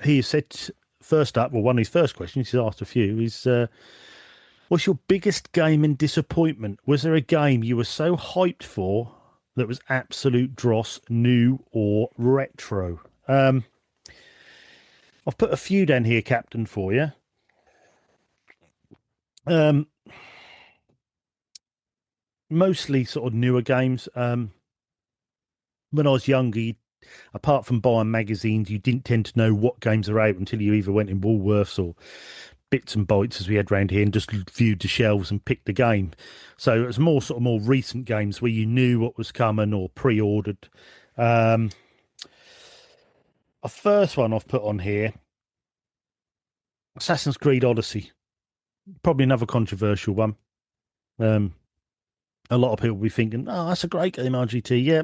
Speaker 1: He said first up, well, one of his first questions, he's asked a few, is what's your biggest gaming disappointment? Was there a game you were so hyped for that was absolute dross, new or retro? I've put a few down here, Captain, for you. Mostly sort of newer games. When I was younger, apart from buying magazines, you didn't tend to know what games are out until you either went in Woolworths or Bits and Bytes, as we had round here, and just viewed the shelves and picked the game. So it was more recent games where you knew what was coming or pre-ordered. A first one I've put on here, Assassin's Creed Odyssey. Probably another controversial one. A lot of people will be thinking, oh, that's a great game, RGT. Yeah,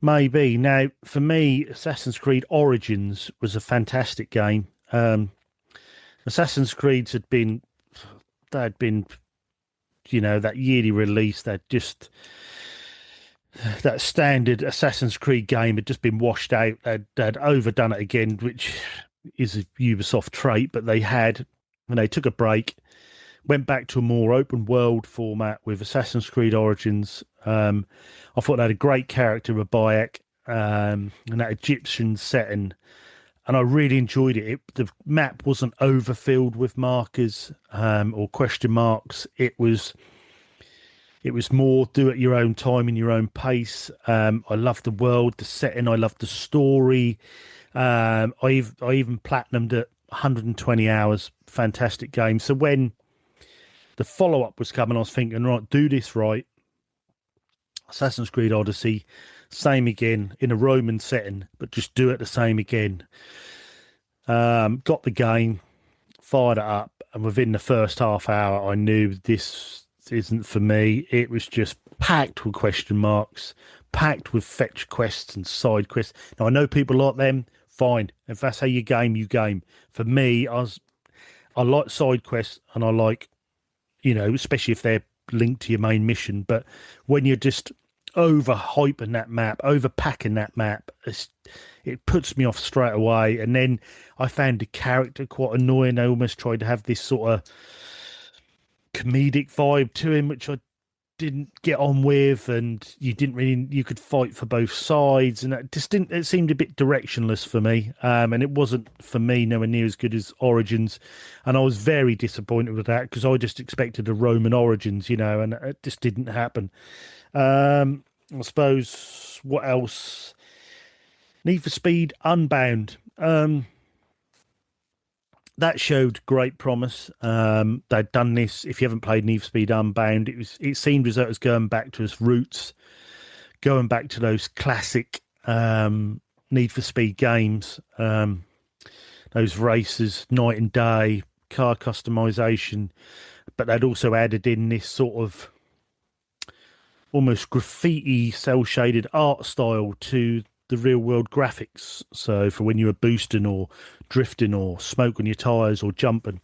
Speaker 1: maybe. Now, for me, Assassin's Creed Origins was a fantastic game. Assassin's Creeds had been that yearly release, that standard Assassin's Creed game had just been washed out. They'd overdone it again, which is a Ubisoft trait, but they had, and they took a break, went back to a more open world format with Assassin's Creed Origins. I thought they had a great character with Bayek, and that Egyptian setting, and I really enjoyed it. The map wasn't overfilled with markers or question marks. It was more do at your own time in your own pace. I loved the world, the setting. I loved the story. I even platinumed at 120 hours. Fantastic game. So when the follow up was coming, I was thinking, right, do this right. Assassin's Creed Odyssey, same again in a Roman setting, but just do it the same again. Got the game, fired it up, and within the first half hour, I knew this isn't for me. It was just packed with question marks, packed with fetch quests and side quests. Now I know people like them. Fine, if that's how you game, you game. For me, I like side quests, and I like, especially if they're linked to your main mission. But when you're just overhyping that map, overpacking that map, it puts me off straight away. And then I found the character quite annoying. I almost tried to have this sort of comedic vibe to him, which I didn't get on with, and you could fight for both sides, and it seemed a bit directionless for me, and it wasn't for me nowhere near as good as Origins, and I was very disappointed with that because I just expected a Roman Origins, and it just didn't happen. I suppose what else? Need for Speed Unbound. That showed great promise. They'd done this. If you haven't played Need for Speed Unbound, it seemed as though it was going back to its roots, going back to those classic Need for Speed games, those races, night and day, car customization. But they'd also added in this sort of almost graffiti, cel-shaded art style to the real world graphics. So for when you were boosting or drifting or smoke on your tires or jumping,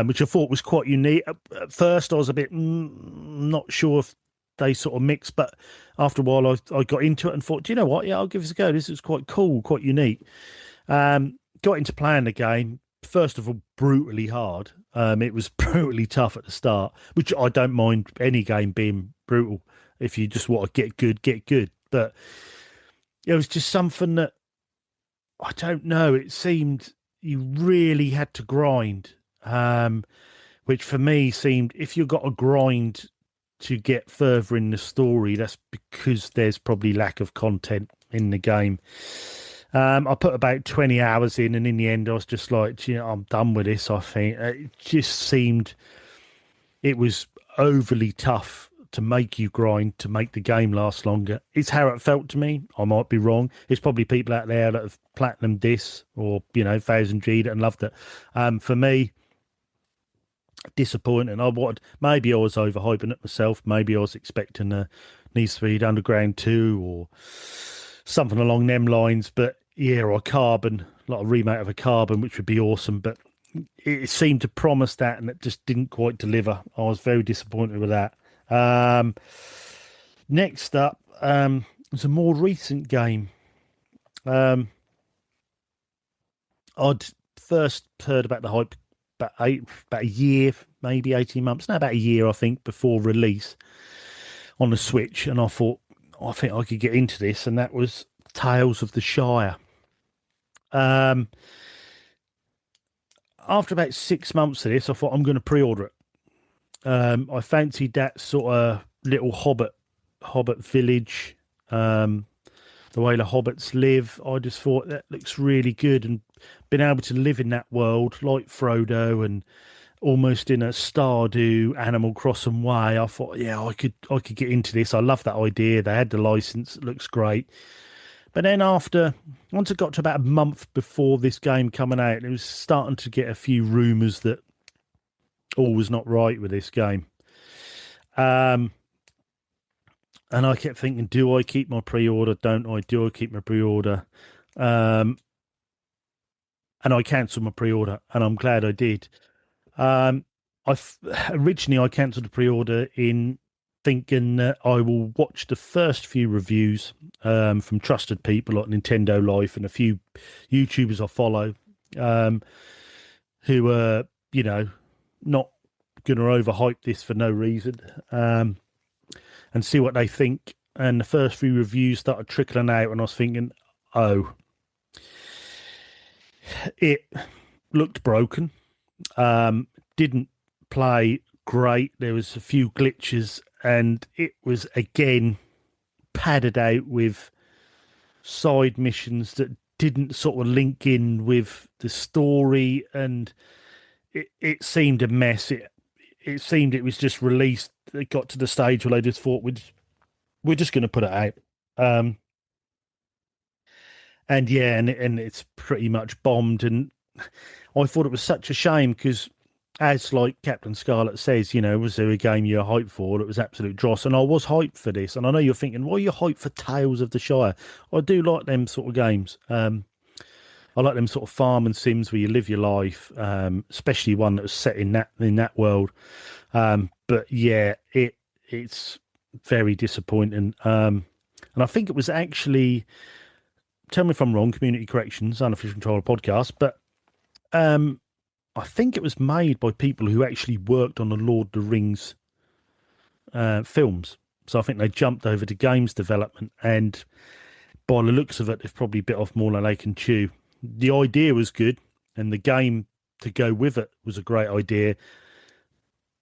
Speaker 1: which I thought was quite unique. At first I was a bit not sure if they sort of mix, but after a while I got into it and thought, do you know what? Yeah, I'll give this a go. This is quite cool, quite unique. Got into playing the game. First of all, brutally hard. It was brutally tough at the start, which I don't mind any game being brutal. If you just want to get good, get good. But it was just something that, I don't know, it seemed you really had to grind, which for me seemed, if you've got to grind to get further in the story, that's because there's probably lack of content in the game. I put about 20 hours in, and in the end I was just like, I'm done with this. I think it just seemed it was overly tough to make you grind, to make the game last longer. It's how it felt to me. I might be wrong. There's probably people out there that have platinumed this or, 1000G'd it and loved it. For me, disappointing. Maybe I was overhyping it myself. Maybe I was expecting a Need for Speed Underground 2 or something along them lines. But yeah, or a Carbon, like a remake of a Carbon, which would be awesome. But it seemed to promise that, and it just didn't quite deliver. I was very disappointed with that. Next up, it's a more recent game. I'd first heard about the hype about a year, maybe 18 months, no, about a year, I think, before release on the Switch, and I thought, I think I could get into this, and that was Tales of the Shire. After about 6 months of this, I thought I'm going to pre-order it. I fancied that sort of little hobbit village, the way the hobbits live. I just thought that looks really good, and being able to live in that world like Frodo and almost in a Stardew Animal Crossing way. I thought, yeah, I could get into this. I love that idea. They had the license. It looks great. But then once it got to about a month before this game coming out, it was starting to get a few rumours that all was not right with this game. And I kept thinking, do I keep my pre-order? Don't I? Do I keep my pre-order? And I cancelled my pre-order, and I'm glad I did. Originally I cancelled the pre-order in thinking that I will watch the first few reviews from trusted people like Nintendo Life and a few YouTubers I follow who are, not going to overhype this for no reason and see what they think. And the first few reviews started trickling out, and I was thinking, oh, it looked broken. Didn't play great. There was a few glitches, and it was again padded out with side missions that didn't sort of link in with the story, and it seemed a mess. It seemed it was just released. It got to the stage where they just thought we're just going to put it out. And yeah, and it's pretty much bombed. And I thought it was such a shame because, as like Captain Scarlet says, was there a game you're hyped for? It was absolute dross, and I was hyped for this. And I know you're thinking, why are you hyped for Tales of the Shire? I do like them sort of games. I like them sort of farm and sims where you live your life, especially one that was set in that world. But yeah, it's very disappointing. And I think it was actually, tell me if I'm wrong, Community Corrections, Unofficial Controller Podcast, but I think it was made by people who actually worked on the Lord of the Rings films. So I think they jumped over to games development, and by the looks of it, they've probably bit off more than they can chew. The idea was good, and the game to go with it was a great idea,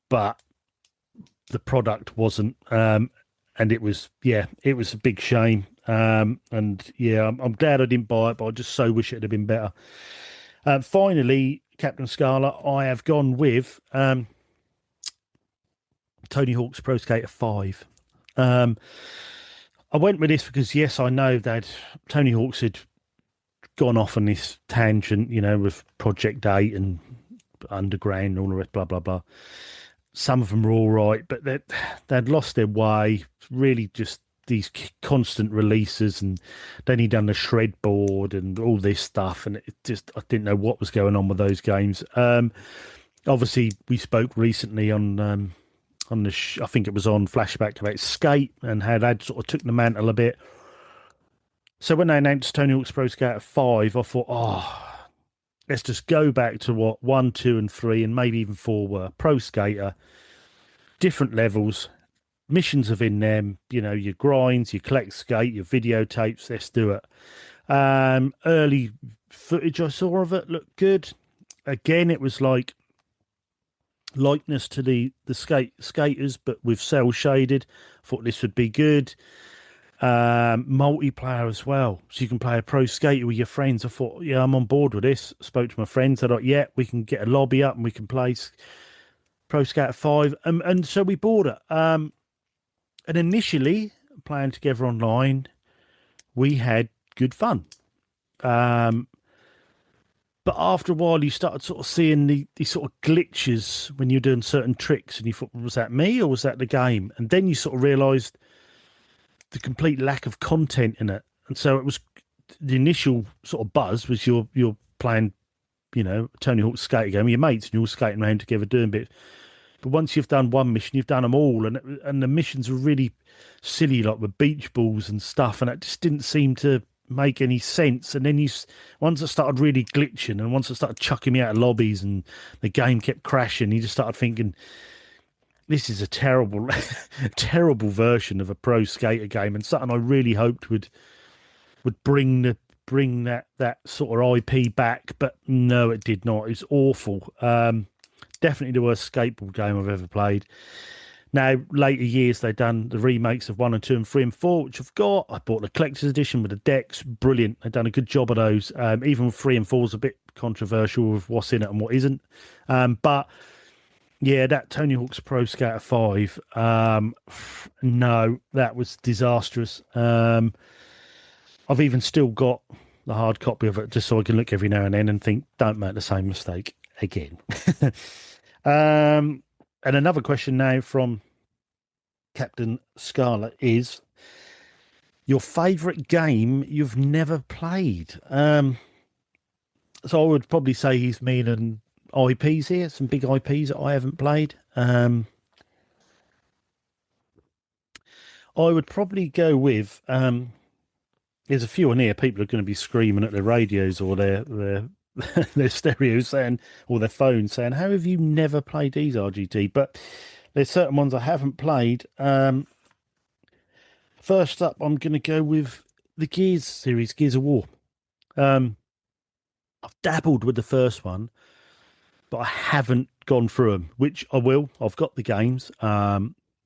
Speaker 1: but the product wasn't. And it was a big shame. And yeah, I'm glad I didn't buy it, but I just so wish it had been better. Finally, Captain Scarlet, I have gone with Tony Hawk's Pro Skater 5. I went with this because, yes, I know that Tony Hawk's had gone off on this tangent, with Project 8 and Underground and all the rest, blah, blah, blah. Some of them were all right, but they'd lost their way. Really just these constant releases, and then he done the shred board and all this stuff, and it just, I didn't know what was going on with those games. Obviously, we spoke recently on the I think it was on Flashback about Skate and how they'd sort of took the mantle a bit. So when they announced Tony Hawk's Pro Skater 5, I thought, let's just go back to what 1, 2, and 3, and maybe even 4 were. Pro Skater, different levels, missions within them, your grinds, your collect skate, your videotapes, let's do it. Early footage I saw of it looked good. Again, it was like likeness to the skaters, but with cell shaded. Thought this would be good. Multiplayer as well, so you can play a pro skater with your friends. I thought, yeah, I'm on board with this. Spoke to my friends. I thought, yeah, we can get a lobby up and we can play Pro Skater 5. And so we bought it. And initially, playing together online, we had good fun. But after a while, you started sort of seeing these sort of glitches when you're doing certain tricks, and you thought, was that me or was that the game? And then you sort of realised the complete lack of content in it. And so it was the initial sort of buzz was you're playing, Tony Hawk's skater game with your mates, and you're all skating around together doing bits. But once you've done one mission, you've done them all, and the missions were really silly, like with beach balls and stuff, and it just didn't seem to make any sense. And then once it started really glitching, and once it started chucking me out of lobbies, and the game kept crashing, you just started thinking, this is a terrible, terrible version of a pro skater game, and something I really hoped would bring that sort of IP back. But no, it did not. It's awful. Definitely the worst skateboard game I've ever played. Now, later years, they've done the remakes of 1 and 2 and 3 and 4, which I've got. I bought the collector's edition with the decks. Brilliant. They've done a good job of those. Even 3 and 4 is a bit controversial with what's in it and what isn't. But yeah, that Tony Hawk's Pro Skater 5, no, that was disastrous. I've even still got the hard copy of it just so I can look every now and then and think, don't make the same mistake again. And another question now from Captain Scarlet is, your favourite game you've never played? So I would probably say he's meaning IPs here, some big IPs that I haven't played. I would probably go with. There's a few on here. People are going to be screaming at their radios or their their stereos saying, or their phones saying, "How have you never played these RGT?" But there's certain ones I haven't played. First up, I'm going to go with the Gears series, Gears of War. I've dabbled with the first one, but I haven't gone through them, which I will. I've got the games.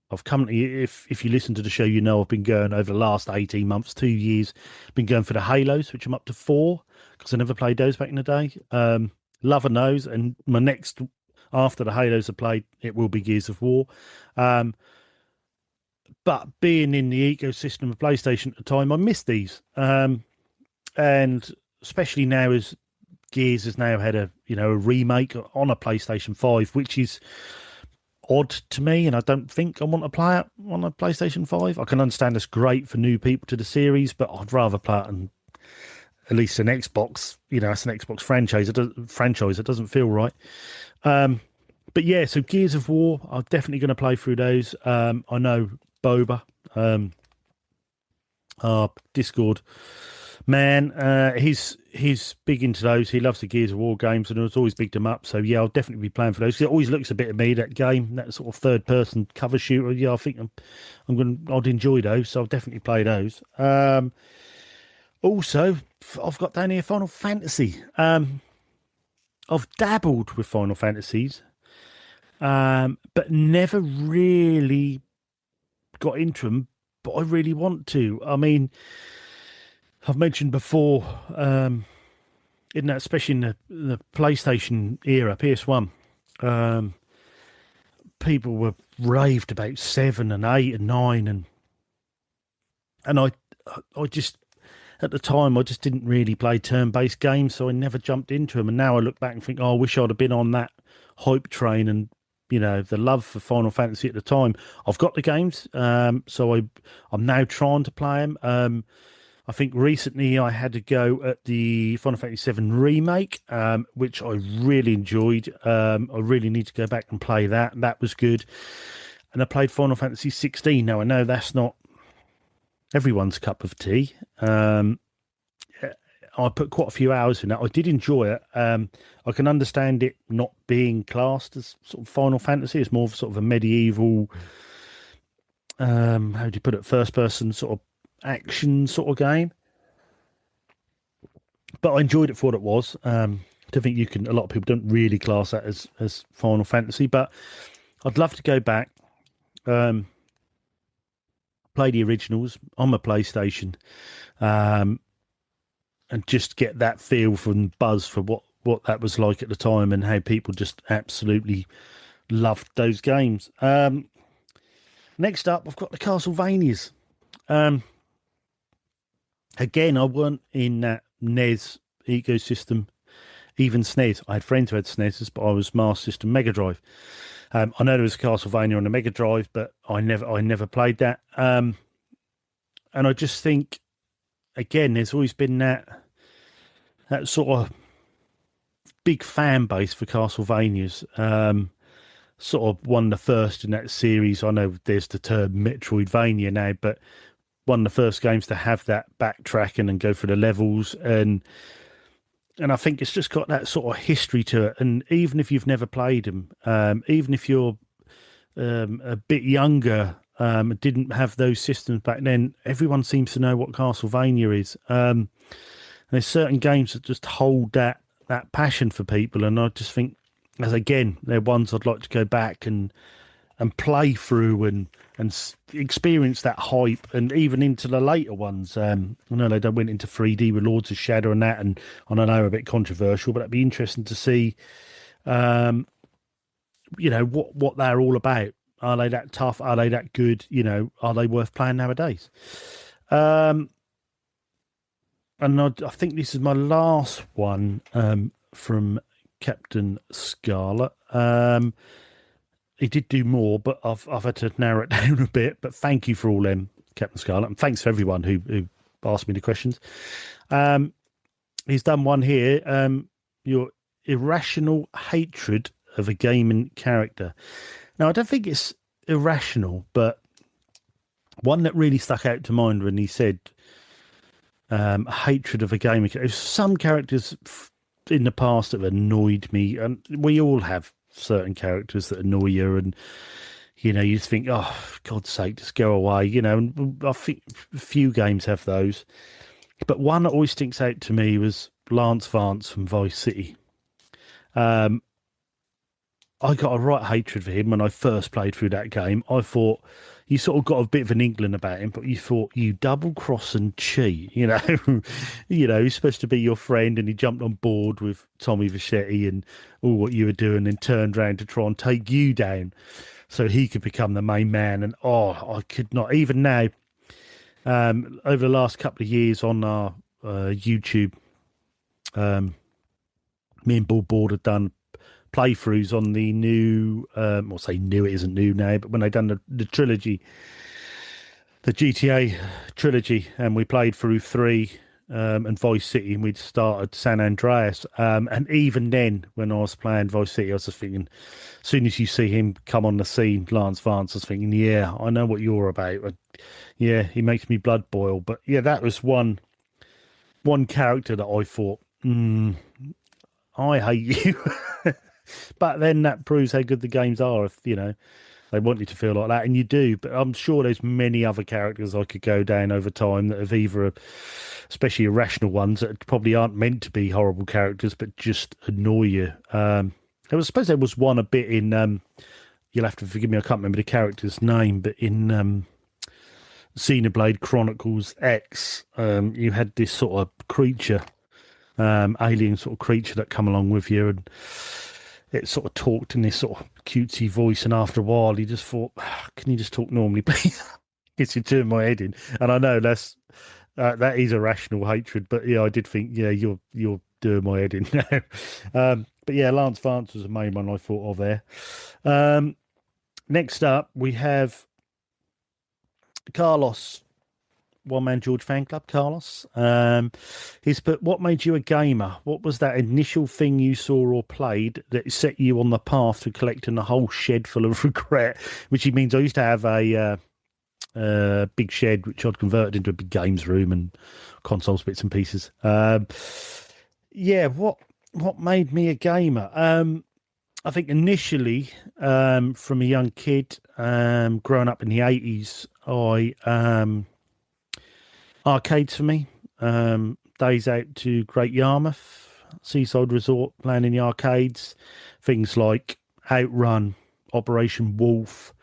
Speaker 1: I've currently, if you listen to the show, you know I've been going over the last 18 months, 2 years, been going for the Halos, which I'm up to 4 because I never played those back in the day. Loving those, and my next after the Halos are played, it will be Gears of War. But being in the ecosystem of PlayStation at the time, I missed these, and especially now as Gears has now had a remake on a PlayStation 5, which is odd to me, and I don't think I want to play it on a PlayStation 5. I can understand it's great for new people to the series, but I'd rather play it on at least an Xbox. It's an Xbox franchise. It doesn't feel right. But yeah, so Gears of War, I'm definitely going to play through those. I know Boba, our Discord man, he's big into those. He loves the Gears of War games, and it's always bigged him up. So yeah, I'll definitely be playing for those. It always looks a bit of me, that game, that sort of third-person cover shooter. Yeah, I think I'd enjoy those. So I'll definitely play those. Also, I've got down here Final Fantasy. I've dabbled with Final Fantasies, but never really got into them. But I really want to. I mean, I've mentioned before, in that, especially in the PlayStation era, PS1, people were raved about 7 and 8 and 9, and I just, at the time, I just didn't really play turn-based games, so I never jumped into them. And now I look back and think, oh, I wish I'd have been on that hype train and, the love for Final Fantasy at the time. I've got the games, so I'm now trying to play them. I think recently I had to go at the Final Fantasy VII Remake, which I really enjoyed. I really need to go back and play that. That was good. And I played Final Fantasy 16. Now, I know that's not everyone's cup of tea. I put quite a few hours in that. I did enjoy it. I can understand it not being classed as sort of Final Fantasy. It's more of sort of a medieval, how do you put it, first-person sort of action sort of game. But I enjoyed it for what it was. I think a lot of people don't really class that as Final Fantasy, but I'd love to go back, play the originals on my PlayStation, and just get that feel from buzz for what that was like at the time and how people just absolutely loved those games. Next up, I've got the Castlevanias. Again, I weren't in that NES ecosystem, even SNES. I had friends who had SNESs, but I was Master System Mega Drive. I know there was a Castlevania on the Mega Drive, but I never played that. And I just think, again, there's always been that sort of big fan base for Castlevanias. Sort of one of the first in that series. I know there's the term Metroidvania now, but one of the first games to have that backtracking and go through the levels, and I think it's just got that sort of history to it. And even if you've never played them, even if you're a bit younger, didn't have those systems back then, everyone seems to know what Castlevania is. And there's certain games that just hold that passion for people, and I just think, as again, they're ones I'd like to go back and play through and experience that hype, and even into the later ones. I know they went into 3D with Lords of Shadow and that, and I know they're a bit controversial, but it'd be interesting to see, what they're all about. Are they that tough? Are they that good? Are they worth playing nowadays? And I think this is my last one from Captain Scarlet. He did do more, but I've had to narrow it down a bit. But thank you for all them, Captain Scarlet, and thanks for everyone who asked me the questions. He's done one here. Your irrational hatred of a gaming character. Now, I don't think it's irrational, but one that really stuck out to mind when he said hatred of a gaming character. Some characters in the past that have annoyed me, and we all have certain characters that annoy you, and you know, you think, oh, for God's sake, just go away. You know, and I think a few games have those. But one that always sticks out to me was Lance Vance from Vice City. I got a right hatred for him when I first played through that game. I thought you sort of got a bit of an inkling about him, but you thought you double cross and cheat, you know. He's supposed to be your friend, and he jumped on board with Tommy Vercetti and all what you were doing, and turned around to try and take you down so he could become the main man. And I could not, even now, over the last couple of years on our YouTube, me and Bull Board have done playthroughs on the new, I'll say new, it isn't new now, but when they done the trilogy, the GTA trilogy, and we played through 3 and Vice City, and we'd started San Andreas. And even then, when I was playing Vice City, I was just thinking, as soon as you see him come on the scene, Lance Vance, I was thinking, yeah, I know what you're about. Yeah, he makes me blood boil. But yeah, that was one character that I thought, I hate you. But then that proves how good the games are, if, you know, they want you to feel like that, and you do. But I'm sure there's many other characters I could go down over time that have either, especially irrational ones, that probably aren't meant to be horrible characters, but just annoy you. I suppose there was one a bit in, you'll have to forgive me, I can't remember the character's name, but in Xenoblade Chronicles X, you had this sort of creature, alien sort of creature that come along with you, and it sort of talked in this sort of cutesy voice, and after a while, you just thought, can you just talk normally, please? It's you turn my head in. And I know that is irrational hatred, but yeah, I did think, yeah, you're doing my head in now. But yeah, Lance Vance was the main one I thought of there. Next up, we have Carlos, One Man George Fan Club, Carlos. He's put, what made you a gamer? What was that initial thing you saw or played that set you on the path to collecting a whole shed full of regret? Which he means I used to have a big shed which I'd converted into a big games room and consoles, bits and pieces. Yeah, what made me a gamer? I think initially, from a young kid, growing up in the 80s, arcades for me. Days out to Great Yarmouth, Seaside Resort, playing in the arcades. Things like Outrun, Operation Wolf,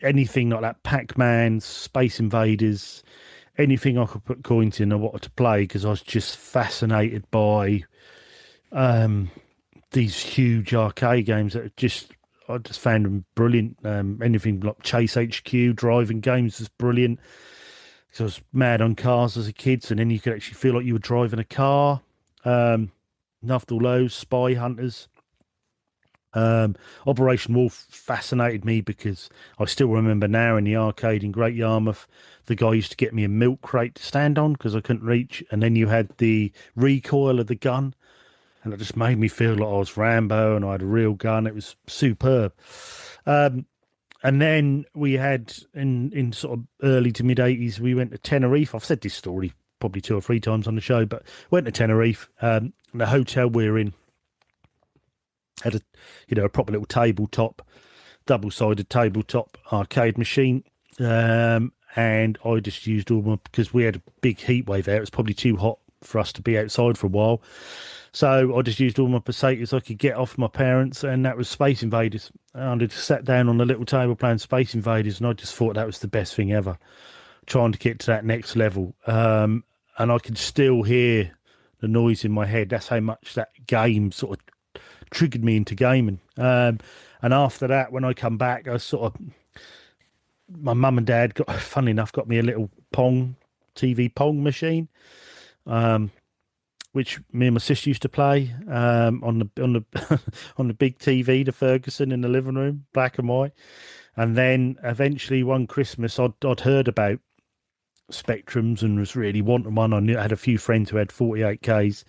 Speaker 1: anything like that, Pac-Man, Space Invaders, anything I could put coins in I wanted to play, because I was just fascinated by these huge arcade games that I just found them brilliant. Anything like Chase HQ, driving games was brilliant. So I was mad on cars as a kid, so then you could actually feel like you were driving a car. Loved all those. Spy Hunters. Operation Wolf fascinated me because I still remember now in the arcade in Great Yarmouth, the guy used to get me a milk crate to stand on because I couldn't reach, and then you had the recoil of the gun, and it just made me feel like I was Rambo and I had a real gun. It was superb. And then we had, in sort of early to mid-80s, we went to Tenerife. I've said this story probably 2 or 3 times on the show, but went to Tenerife. The hotel we were in had a proper little tabletop, double-sided tabletop arcade machine. And I just used all my, because we had a big heat wave there. It was probably too hot for us to be outside for a while. So I just used all my pesetas I could get off my parents, and that was Space Invaders. And I just sat down on the little table playing Space Invaders, and I just thought that was the best thing ever, trying to get to that next level. And I could still hear the noise in my head. That's how much that game sort of triggered me into gaming. And after that, when I come back, I sort of, my mum and dad funnily enough, got me a little TV Pong machine. Which me and my sister used to play on the on the big TV, the Ferguson in the living room, black and white. And then eventually one Christmas, I'd heard about Spectrums and was really wanting one. I had a few friends who had 48Ks,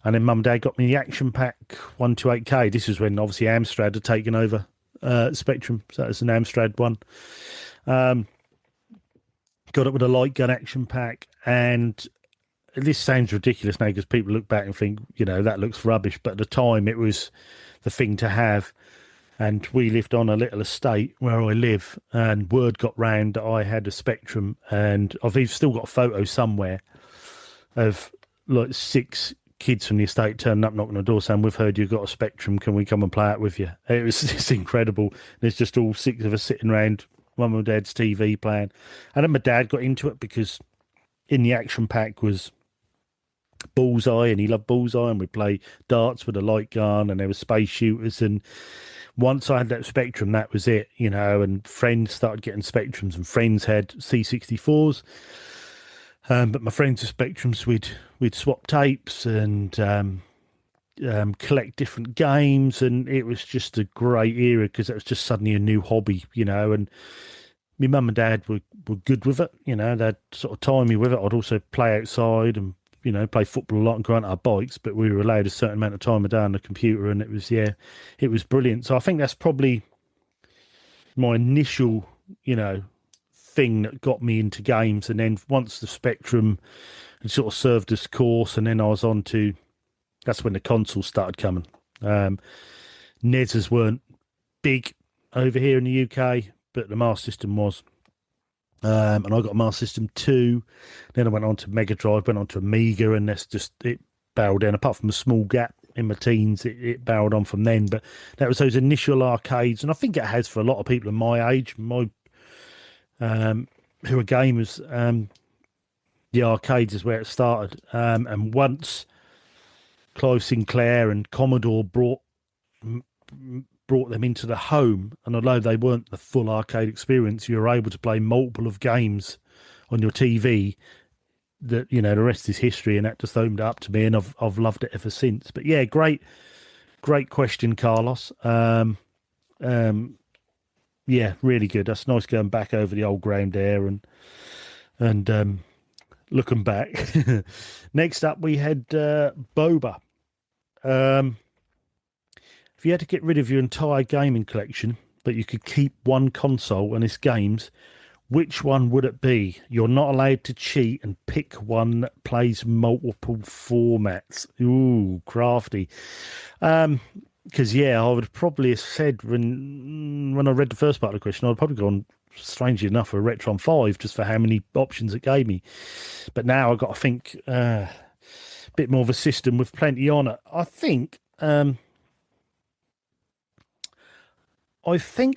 Speaker 1: And then Mum and Dad got me the Action Pack 128K. This is when obviously Amstrad had taken over Spectrum. So that was an Amstrad one. Got it with a light gun Action Pack. And this sounds ridiculous now because people look back and think, that looks rubbish. But at the time, it was the thing to have. And we lived on a little estate where I live. And word got round that I had a Spectrum. And I've still got a photo somewhere of like 6 kids from the estate turning up, knocking on the door saying, "We've heard you've got a Spectrum. Can we come and play it with you?" It's incredible. There's just all 6 of us sitting around Mum and Dad's TV playing. And then my dad got into it because in the Action Pack was Bullseye, and he loved Bullseye, and we'd play darts with a light gun, and there were space shooters. And once I had that Spectrum, that was it, and friends started getting Spectrums, and friends had C64s. But my friends with Spectrums, we'd swap tapes and collect different games, and it was just a great era because it was just suddenly a new hobby, and my mum and dad were good with it, they'd sort of tie me with it. I'd also play outside and, play football a lot and go on our bikes, but we were allowed a certain amount of time a day on the computer, and it was brilliant. So I think that's probably my initial, thing that got me into games. And then once the Spectrum had sort of served its course, and then I was on to, that's when the consoles started coming. NESs weren't big over here in the UK, but the Master System was. And I got a Master System 2. Then I went on to Mega Drive, went on to Amiga, and it barreled down. Apart from a small gap in my teens, it barreled on from then. But that was those initial arcades, and I think it has for a lot of people of my age, who are gamers. The arcades is where it started. And once Clive Sinclair and Commodore brought them into the home, and although they weren't the full arcade experience, you were able to play multiple of games on your TV. That the rest is history, and that just opened up to me, and I've loved it ever since. But yeah, great question, Carlos. Yeah, really good. That's nice going back over the old ground there and looking back. Next up, we had Boba. If you had to get rid of your entire gaming collection, but you could keep one console and its games, which one would it be? You're not allowed to cheat and pick one that plays multiple formats. Ooh, crafty. Because, I would probably have said when I read the first part of the question, I'd probably gone, strangely enough, for a Retron 5 just for how many options it gave me. But now I've got to think a bit more of a system with plenty on it. I think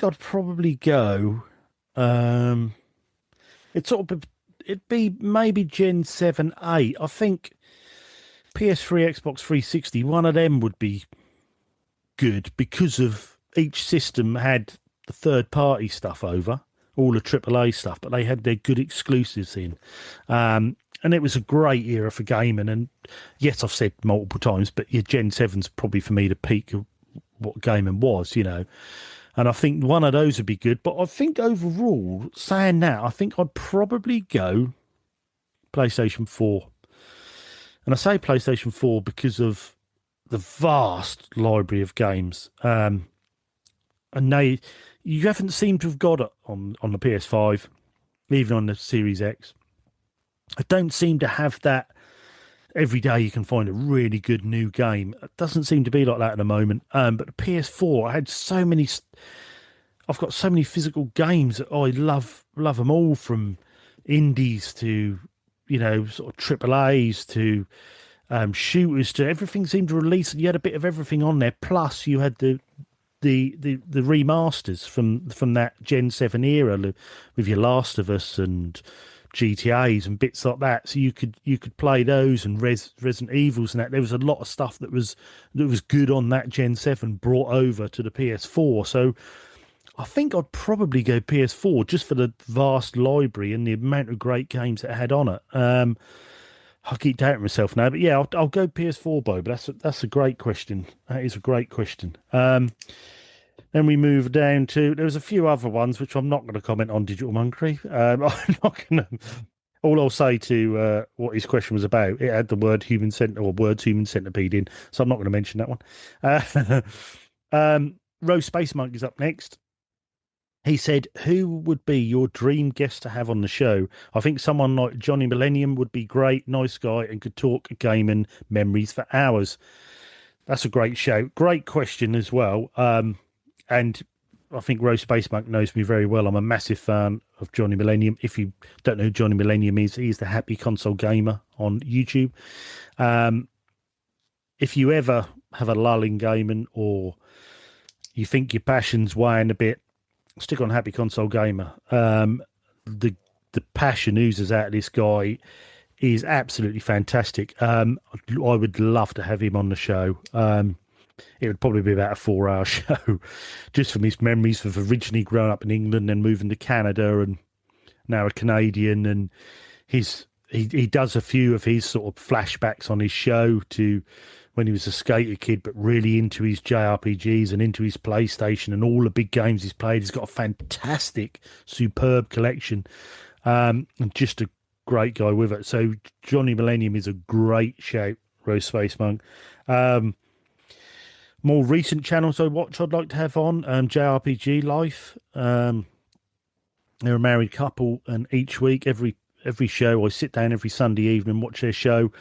Speaker 1: I'd probably go. It'd be maybe Gen 7, 8. I think PS3, Xbox 360, one of them would be good because of each system had the third-party stuff over, all the AAA stuff, but they had their good exclusives in. And it was a great era for gaming. And yes, I've said multiple times, but your Gen 7's probably for me the peak of what gaming was, And I think one of those would be good. But I think overall, saying that, I think I'd probably go PlayStation 4. And I say PlayStation 4 because of the vast library of games. And you haven't seemed to have got it on the PS5, even on the Series X. I don't seem to have that every day you can find a really good new game. It doesn't seem to be like that at the moment. But the PS4, I've got so many physical games that I love them all, from indies to, sort of triple A's to shooters to everything seemed to release. You had a bit of everything on there. Plus you had the remasters from that Gen 7 era with your Last of Us and GTAs and bits like that, so you could play those and Resident Evils and that. There was a lot of stuff that was good on that Gen 7 brought over to the PS4. So I think I'd probably go PS4 just for the vast library and the amount of great games that it had on it. I keep doubting myself now, but yeah, I'll go PS4, Bo. But that's a great question. That is a great question. Then we move down to, there was a few other ones which I'm not going to comment on, Digital Monkery. I'm not going to. All I'll say to what his question was about, it had the word human centipede or words human centipede in, so I'm not going to mention that one. Rose Space Monk is up next. He said, "Who would be your dream guest to have on the show? I think someone like Johnny Millennium would be great, nice guy, and could talk gaming memories for hours." That's a great show. Great question as well. And I think Rose Space Monk knows me very well. I'm a massive fan of Johnny Millennium. If you don't know who Johnny Millennium is, he's the Happy Console Gamer on YouTube. If you ever have a lull in gaming or you think your passion's weighing a bit, stick on Happy Console Gamer. The passion oozes out of this guy is absolutely fantastic. I would love to have him on the show. It would probably be about a 4-hour show, just from his memories of originally growing up in England and moving to Canada and now a Canadian. And he does a few of his sort of flashbacks on his show to when he was a skater kid, but really into his JRPGs and into his PlayStation and all the big games he's played. He's got a fantastic, superb collection, and just a great guy with it. So Johnny Millennium is a great shout, Rose Space Monk. More recent channels I watch I'd like to have on, JRPG Life. They're a married couple, and each week, every show, I sit down every Sunday evening and watch their show.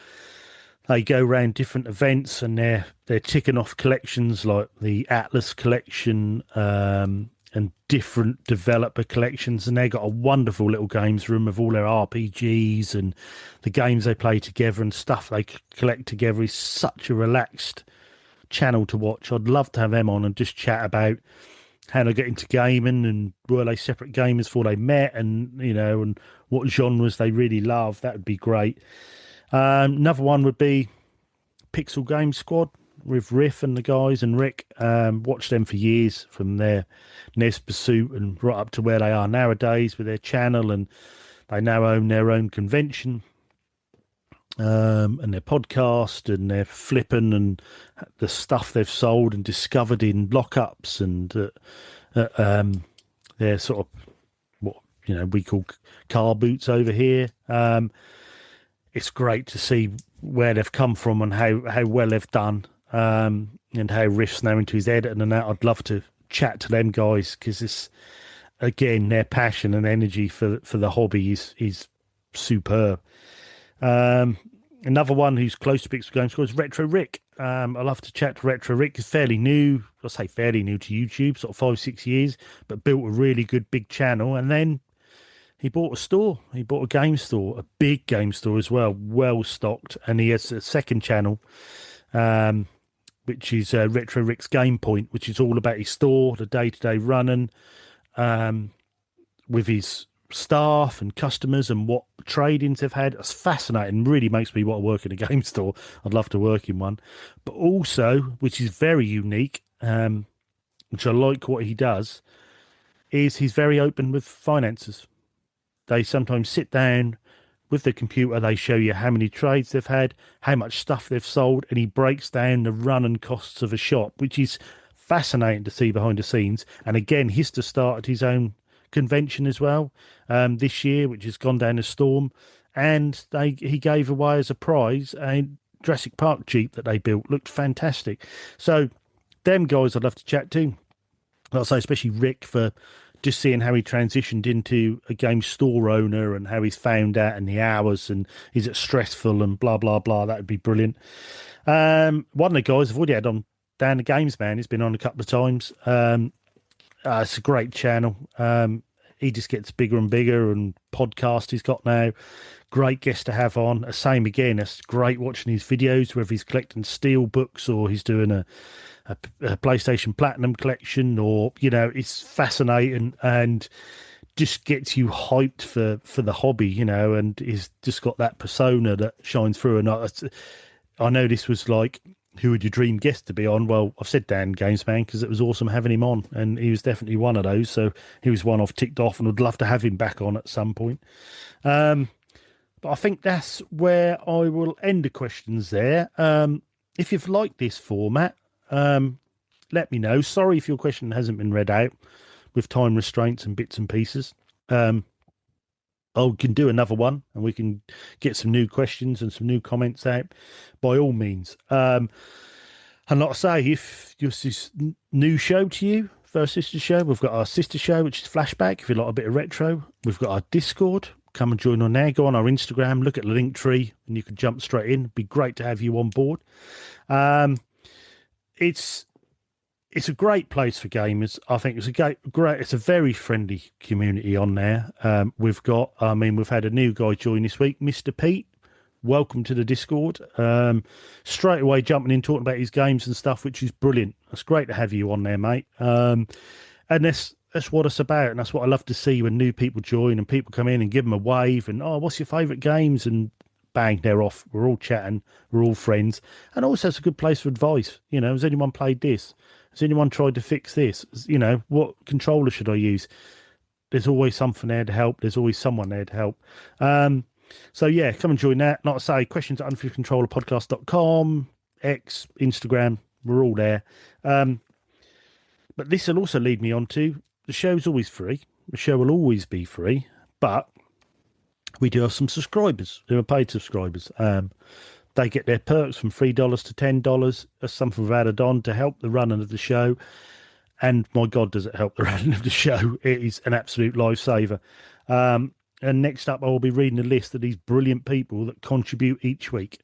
Speaker 1: They go around different events and they're ticking off collections like the Atlas collection, and different developer collections, and they got a wonderful little games room of all their RPGs and the games they play together and stuff they collect together. Is such a relaxed channel to watch. I'd love to have them on and just chat about how they get into gaming and were they separate gamers before they met, and and what genres they really love. That would be great. Another one would be Pixel Game Squad with Riff and the guys and Rick. Watched them for years from their NES Pursuit and right up to where they are nowadays with their channel, and they now own their own convention, and their podcast, and their flipping and the stuff they've sold and discovered in lockups, and they're sort of what we call car boots over here. It's great to see where they've come from and how well they've done, and how Riff's now into his editing and that. I'd love to chat to them guys because it's, again, their passion and energy for the hobby is superb. Another one who's close to Pixel Games Squad is Retro Rick. I love to chat to Retro Rick. He's fairly new. I say fairly new to YouTube, sort of 5-6 years, but built a really good big channel. And then he bought a store. He bought a game store, a big game store as well, well stocked. And he has a second channel, which is Retro Rick's Game Point, which is all about his store, the day-to-day running, with his staff and customers and what trade-ins they've had. It's fascinating. Really makes me want to work in a game store. I'd love to work in one. But also, which is very unique, which I like what he does, is he's very open with finances. They sometimes sit down with the computer, they show you how many trades they've had, how much stuff they've sold, and he breaks down the running costs of a shop, which is fascinating to see behind the scenes. And again, he's just started his own convention as well this year, which has gone down a storm, and he gave away as a prize a Jurassic Park Jeep that they built. Looked fantastic. So them guys I'd love to chat to. I'll say especially Rick, for just seeing how he transitioned into a game store owner and how he's found out and the hours and is it stressful and blah blah blah. That would be brilliant. One of the guys I've already had on, Dan the Games Man, he's been on a couple of times. It's a great channel. He just gets bigger and bigger, and podcast he's got now. Great guest to have on. Same again, it's great watching his videos, whether he's collecting steel books or he's doing a PlayStation Platinum collection, or it's fascinating and just gets you hyped for the hobby, and he's just got that persona that shines through. And I know this was like, who would your dream guest to be on? Well, I've said Dan Gamesman because it was awesome having him on, and he was definitely one of those. So he was one I've ticked off, and would love to have him back on at some point. But I think that's where I will end the questions there. If you've liked this format, let me know. Sorry if your question hasn't been read out with time restraints and bits and pieces. I can do another one and we can get some new questions and some new comments out by all means. And like I say, if this is new show to you, first sister show, we've got our sister show, which is Flashback. If you like a bit of retro, we've got our Discord. Come and join on there. Go on our Instagram, look at the link tree, and you can jump straight in. It'd be great to have you on board. It's a great place for gamers. I think it's a great. It's a very friendly community on there. We've had a new guy join this week, Mr. Pete. Welcome to the Discord. Straight away jumping in, talking about his games and stuff, which is brilliant. It's great to have you on there, mate. And that's what it's about, and that's what I love to see when new people join and people come in and give them a wave and, oh, what's your favourite games? And bang, they're off. We're all chatting. We're all friends. And also it's a good place for advice. You know, has anyone played this? Has anyone tried to fix this? You know, what controller should I use? There's always something there to help. There's always someone there to help. So, yeah, come and join that. Like I say, questions at unofficialcontrollerpodcast.com, X, Instagram, we're all there. But this will also lead me on to the show's always free. The show will always be free, but we do have some subscribers who are paid subscribers. They get their perks from $3 to $10. That's something we've added on to help the running of the show. And my God, does it help the running of the show? It is an absolute lifesaver. And next up, I will be reading a list of these brilliant people that contribute each week.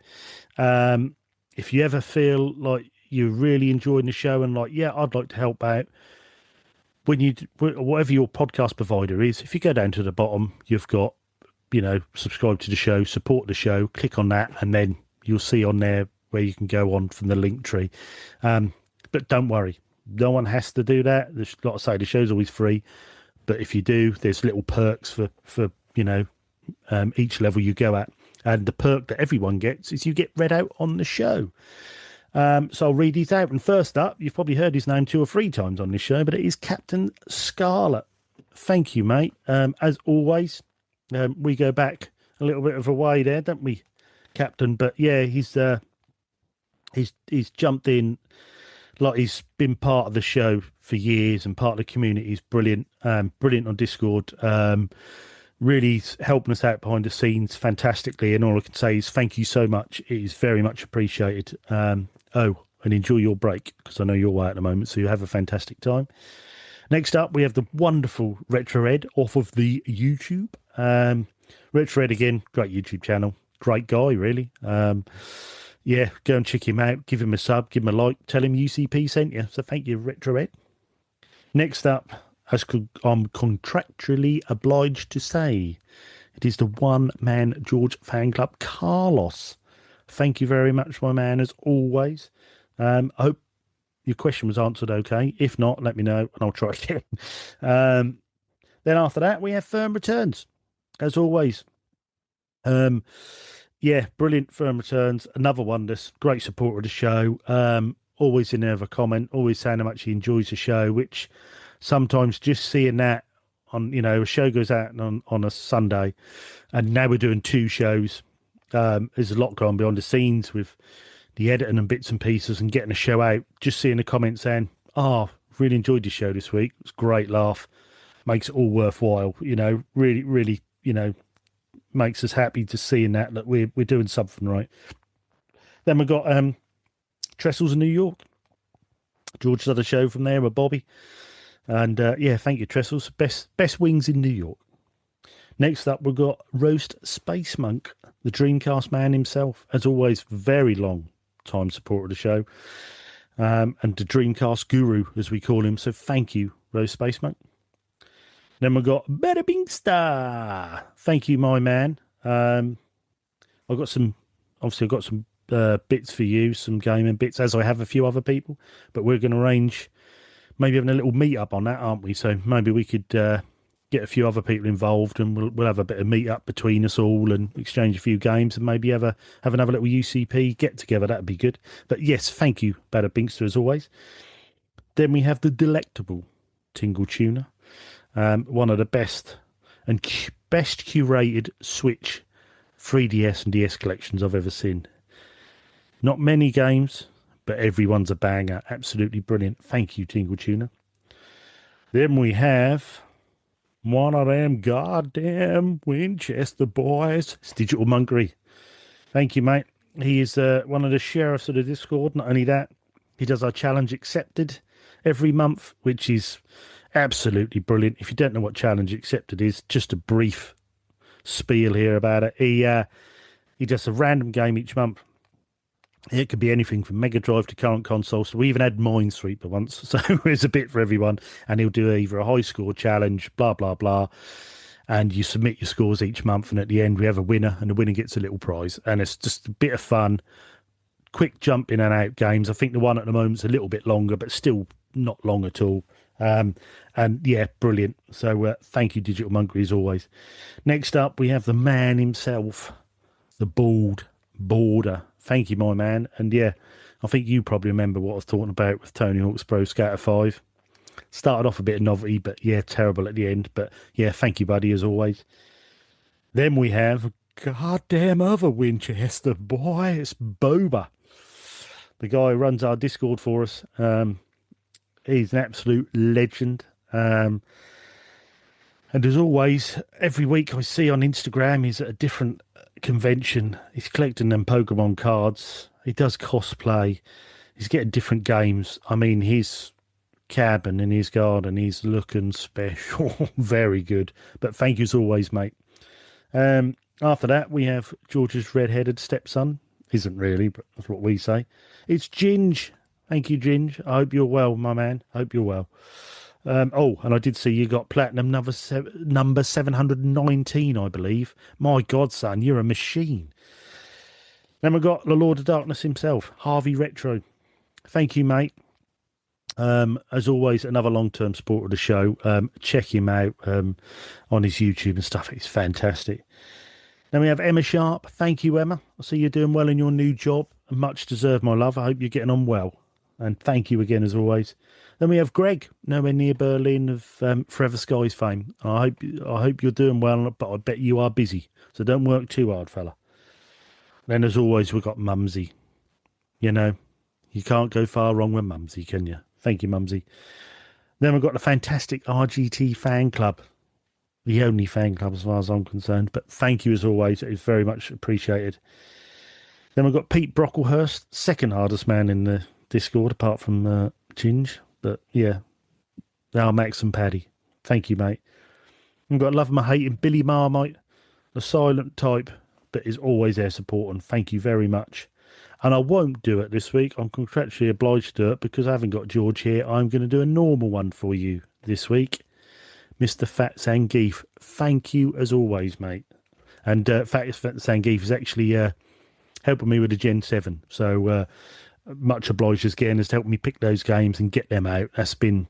Speaker 1: If you ever feel like you're really enjoying the show and like, yeah, I'd like to help out, whatever your podcast provider is, if you go down to the bottom, you've got, subscribe to the show, support the show, click on that, and then you'll see on there where you can go on from the link tree. But don't worry, no one has to do that. Like I say, the show's always free, but if you do, there's little perks for each level you go at. And the perk that everyone gets is you get read out on the show. So I'll read these out. And first up, you've probably heard his name 2 or 3 times on this show, but it is Captain Scarlet. Thank you, mate. As always, we go back a little bit of a way there, don't we, Captain? But yeah, he's jumped in like he's been part of the show for years and part of the community. He's brilliant, brilliant on Discord. Really helping us out behind the scenes fantastically. And all I can say is thank you so much. It is very much appreciated. And enjoy your break, because I know you're away at the moment, so you have a fantastic time. Next up, we have the wonderful Retro Ed off of the YouTube. Retro Ed, again, great YouTube channel. Great guy, really. Yeah, go and check him out. Give him a sub, give him a like. Tell him UCP sent you. So thank you, Retro Ed. Next up, as I'm contractually obliged to say, it is the one-man George fan club, Carlos. Thank you very much, my man, as always. I hope your question was answered okay. If not, let me know, and I'll try again. Then after that, we have Firm Returns, as always. Yeah, brilliant Firm Returns. Another one that's great supporter of the show. Always in there with a comment, always saying how much he enjoys the show, which sometimes just seeing that on, a show goes out on a Sunday, and now we're doing 2 shows. There's a lot going on behind the scenes with the editing and bits and pieces and getting the show out. Just seeing the comments saying, really enjoyed the show this week. It's a great laugh. Makes it all worthwhile. Really, really, makes us happy to seeing that we're doing something right. Then we've got Trestles in New York. George did a show from there with Bobby. And yeah, thank you, Trestles. Best wings in New York. Next up, we've got Roast Space Monk, the Dreamcast man himself. As always, very long time supporter of the show. And the Dreamcast guru, as we call him. So thank you, Roast Space Monk. Then we've got Better Star. Thank you, my man. I've got some bits for you, some gaming bits, as I have a few other people. But we're going to arrange maybe having a little meet up on that, aren't we? So maybe we could get a few other people involved, and we'll have a bit of meet up between us all and exchange a few games, and maybe have another little UCP get together. That'd be good. But yes, thank you, Bada Binkster, as always. Then we have the delectable Tingle Tuner, one of the best curated Switch 3DS and DS collections I've ever seen. Not many games, but everyone's a banger. Absolutely brilliant. Thank you, Tingle Tuner. Then we have One of them goddamn Winchester boys. It's Digital Monkery. Thank you, mate. He is one of the sheriffs of the Discord. Not only that, he does our challenge accepted every month, which is absolutely brilliant. If you don't know what challenge accepted is, just a brief spiel here about it. He does a random game each month. It could be anything from Mega Drive to current consoles. So we even had Minesweeper once, so there's a bit for everyone. And he'll do either a high score challenge, blah blah blah, and you submit your scores each month. And at the end, we have a winner, and the winner gets a little prize. And it's just a bit of fun, quick jump in and out games. I think the one at the moment's a little bit longer, but still not long at all. And yeah, brilliant. So thank you, Digital Monkery, as always. Next up, we have the man himself, the bald border. Thank you, my man. And yeah, I think you probably remember what I was talking about with Tony Hawk's Pro Skater 5. Started off a bit of novelty, but yeah, terrible at the end. But yeah, thank you, buddy, as always. Then we have goddamn other Winchester boy. It's Boba, the guy who runs our Discord for us. He's an absolute legend. And as always, every week I see on Instagram he's at a different convention. He's collecting them Pokemon cards. He does cosplay. He's getting different games. I mean, his cabin in his garden, he's looking special. Very good. But thank you as always, mate. After that, we have George's red-headed stepson. Isn't really, but that's what we say. It's Ginge. Thank you, Ginge. I hope you're well, my man. I hope you're well. And I did see you got platinum number 719, I believe. My God, son, you're a machine. Then we've got the Lord of Darkness himself, Harvey Retro. Thank you, mate. As always, another long-term supporter of the show. Check him out on his YouTube and stuff. It's fantastic. Then we have Emma Sharp. Thank you, Emma. I see you're doing well in your new job. Much deserved, my love. I hope you're getting on well. And thank you again, as always. Then we have Greg, nowhere near Berlin, of Forever Skies fame. I hope you're doing well, but I bet you are busy. So don't work too hard, fella. Then, as always, we've got Mumsy. You know, you can't go far wrong with Mumsy, can you? Thank you, Mumsy. Then we've got the fantastic RGT fan club. The only fan club as far as I'm concerned. But thank you as always. It's very much appreciated. Then we've got Pete Brocklehurst, second hardest man in the Discord, apart from Ginge. But yeah, now Max and Paddy. Thank you, mate. We've got Love My Hating Billy Marmite, the silent type that is always there supporting. Thank you very much. And I won't do it this week. I'm contractually obliged to do it because I haven't got George here. I'm going to do a normal one for you this week. Mr. Fat Zangief, thank you as always, mate. And Fat Zangief is actually helping me with the Gen 7. So much obliged again as to help me pick those games and get them out. That's been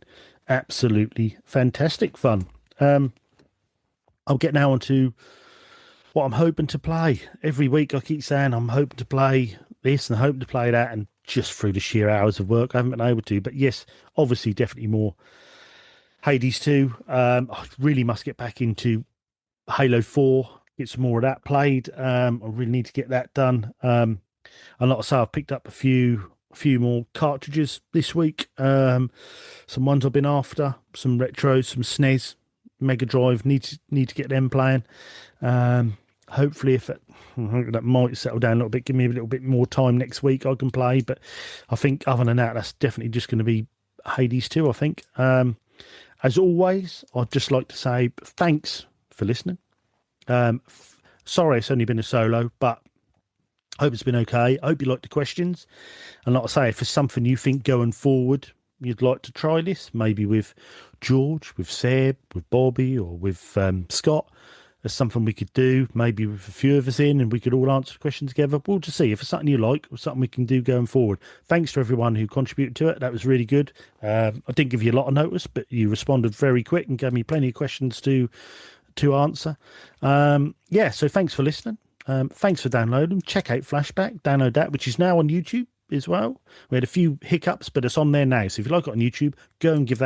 Speaker 1: absolutely fantastic fun. I'll get now on to what I'm hoping to play. Every week I keep saying I'm hoping to play this and hoping to play that, and just through the sheer hours of work I haven't been able to. But yes, obviously definitely more Hades 2. I really must get back into Halo 4, get some more of that played. I really need to get that done. And like I say, I've picked up a few more cartridges this week. Some ones I've been after, some retros, some SNES, Mega Drive. Need to get them playing. Hopefully, that might settle down a little bit, give me a little bit more time next week, I can play. But I think other than that, that's definitely just going to be Hades 2, I think. As always, I'd just like to say thanks for listening. Sorry it's only been a solo, but I hope it's been okay. I hope you liked the questions. And like I say, if there's something you think going forward you'd like to try this, maybe with George, with Seb, with Bobby, or with Scott, there's something we could do, maybe with a few of us in, and we could all answer the questions together. We'll just see if it's something you like or something we can do going forward. Thanks to everyone who contributed to it. That was really good. I didn't give you a lot of notice, but you responded very quick and gave me plenty of questions to answer. So thanks for listening. Thanks for downloading. Check out Flashback. Download that, which is now on YouTube as well. We had a few hiccups, but it's on there now. So if you like it on YouTube, go and give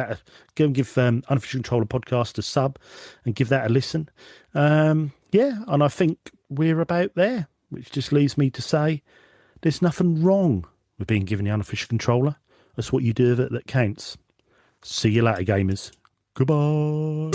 Speaker 1: Unofficial Controller Podcast a sub and give that a listen. And I think we're about there, which just leaves me to say there's nothing wrong with being given the Unofficial Controller. That's what you do with it that counts. See you later, gamers. Goodbye.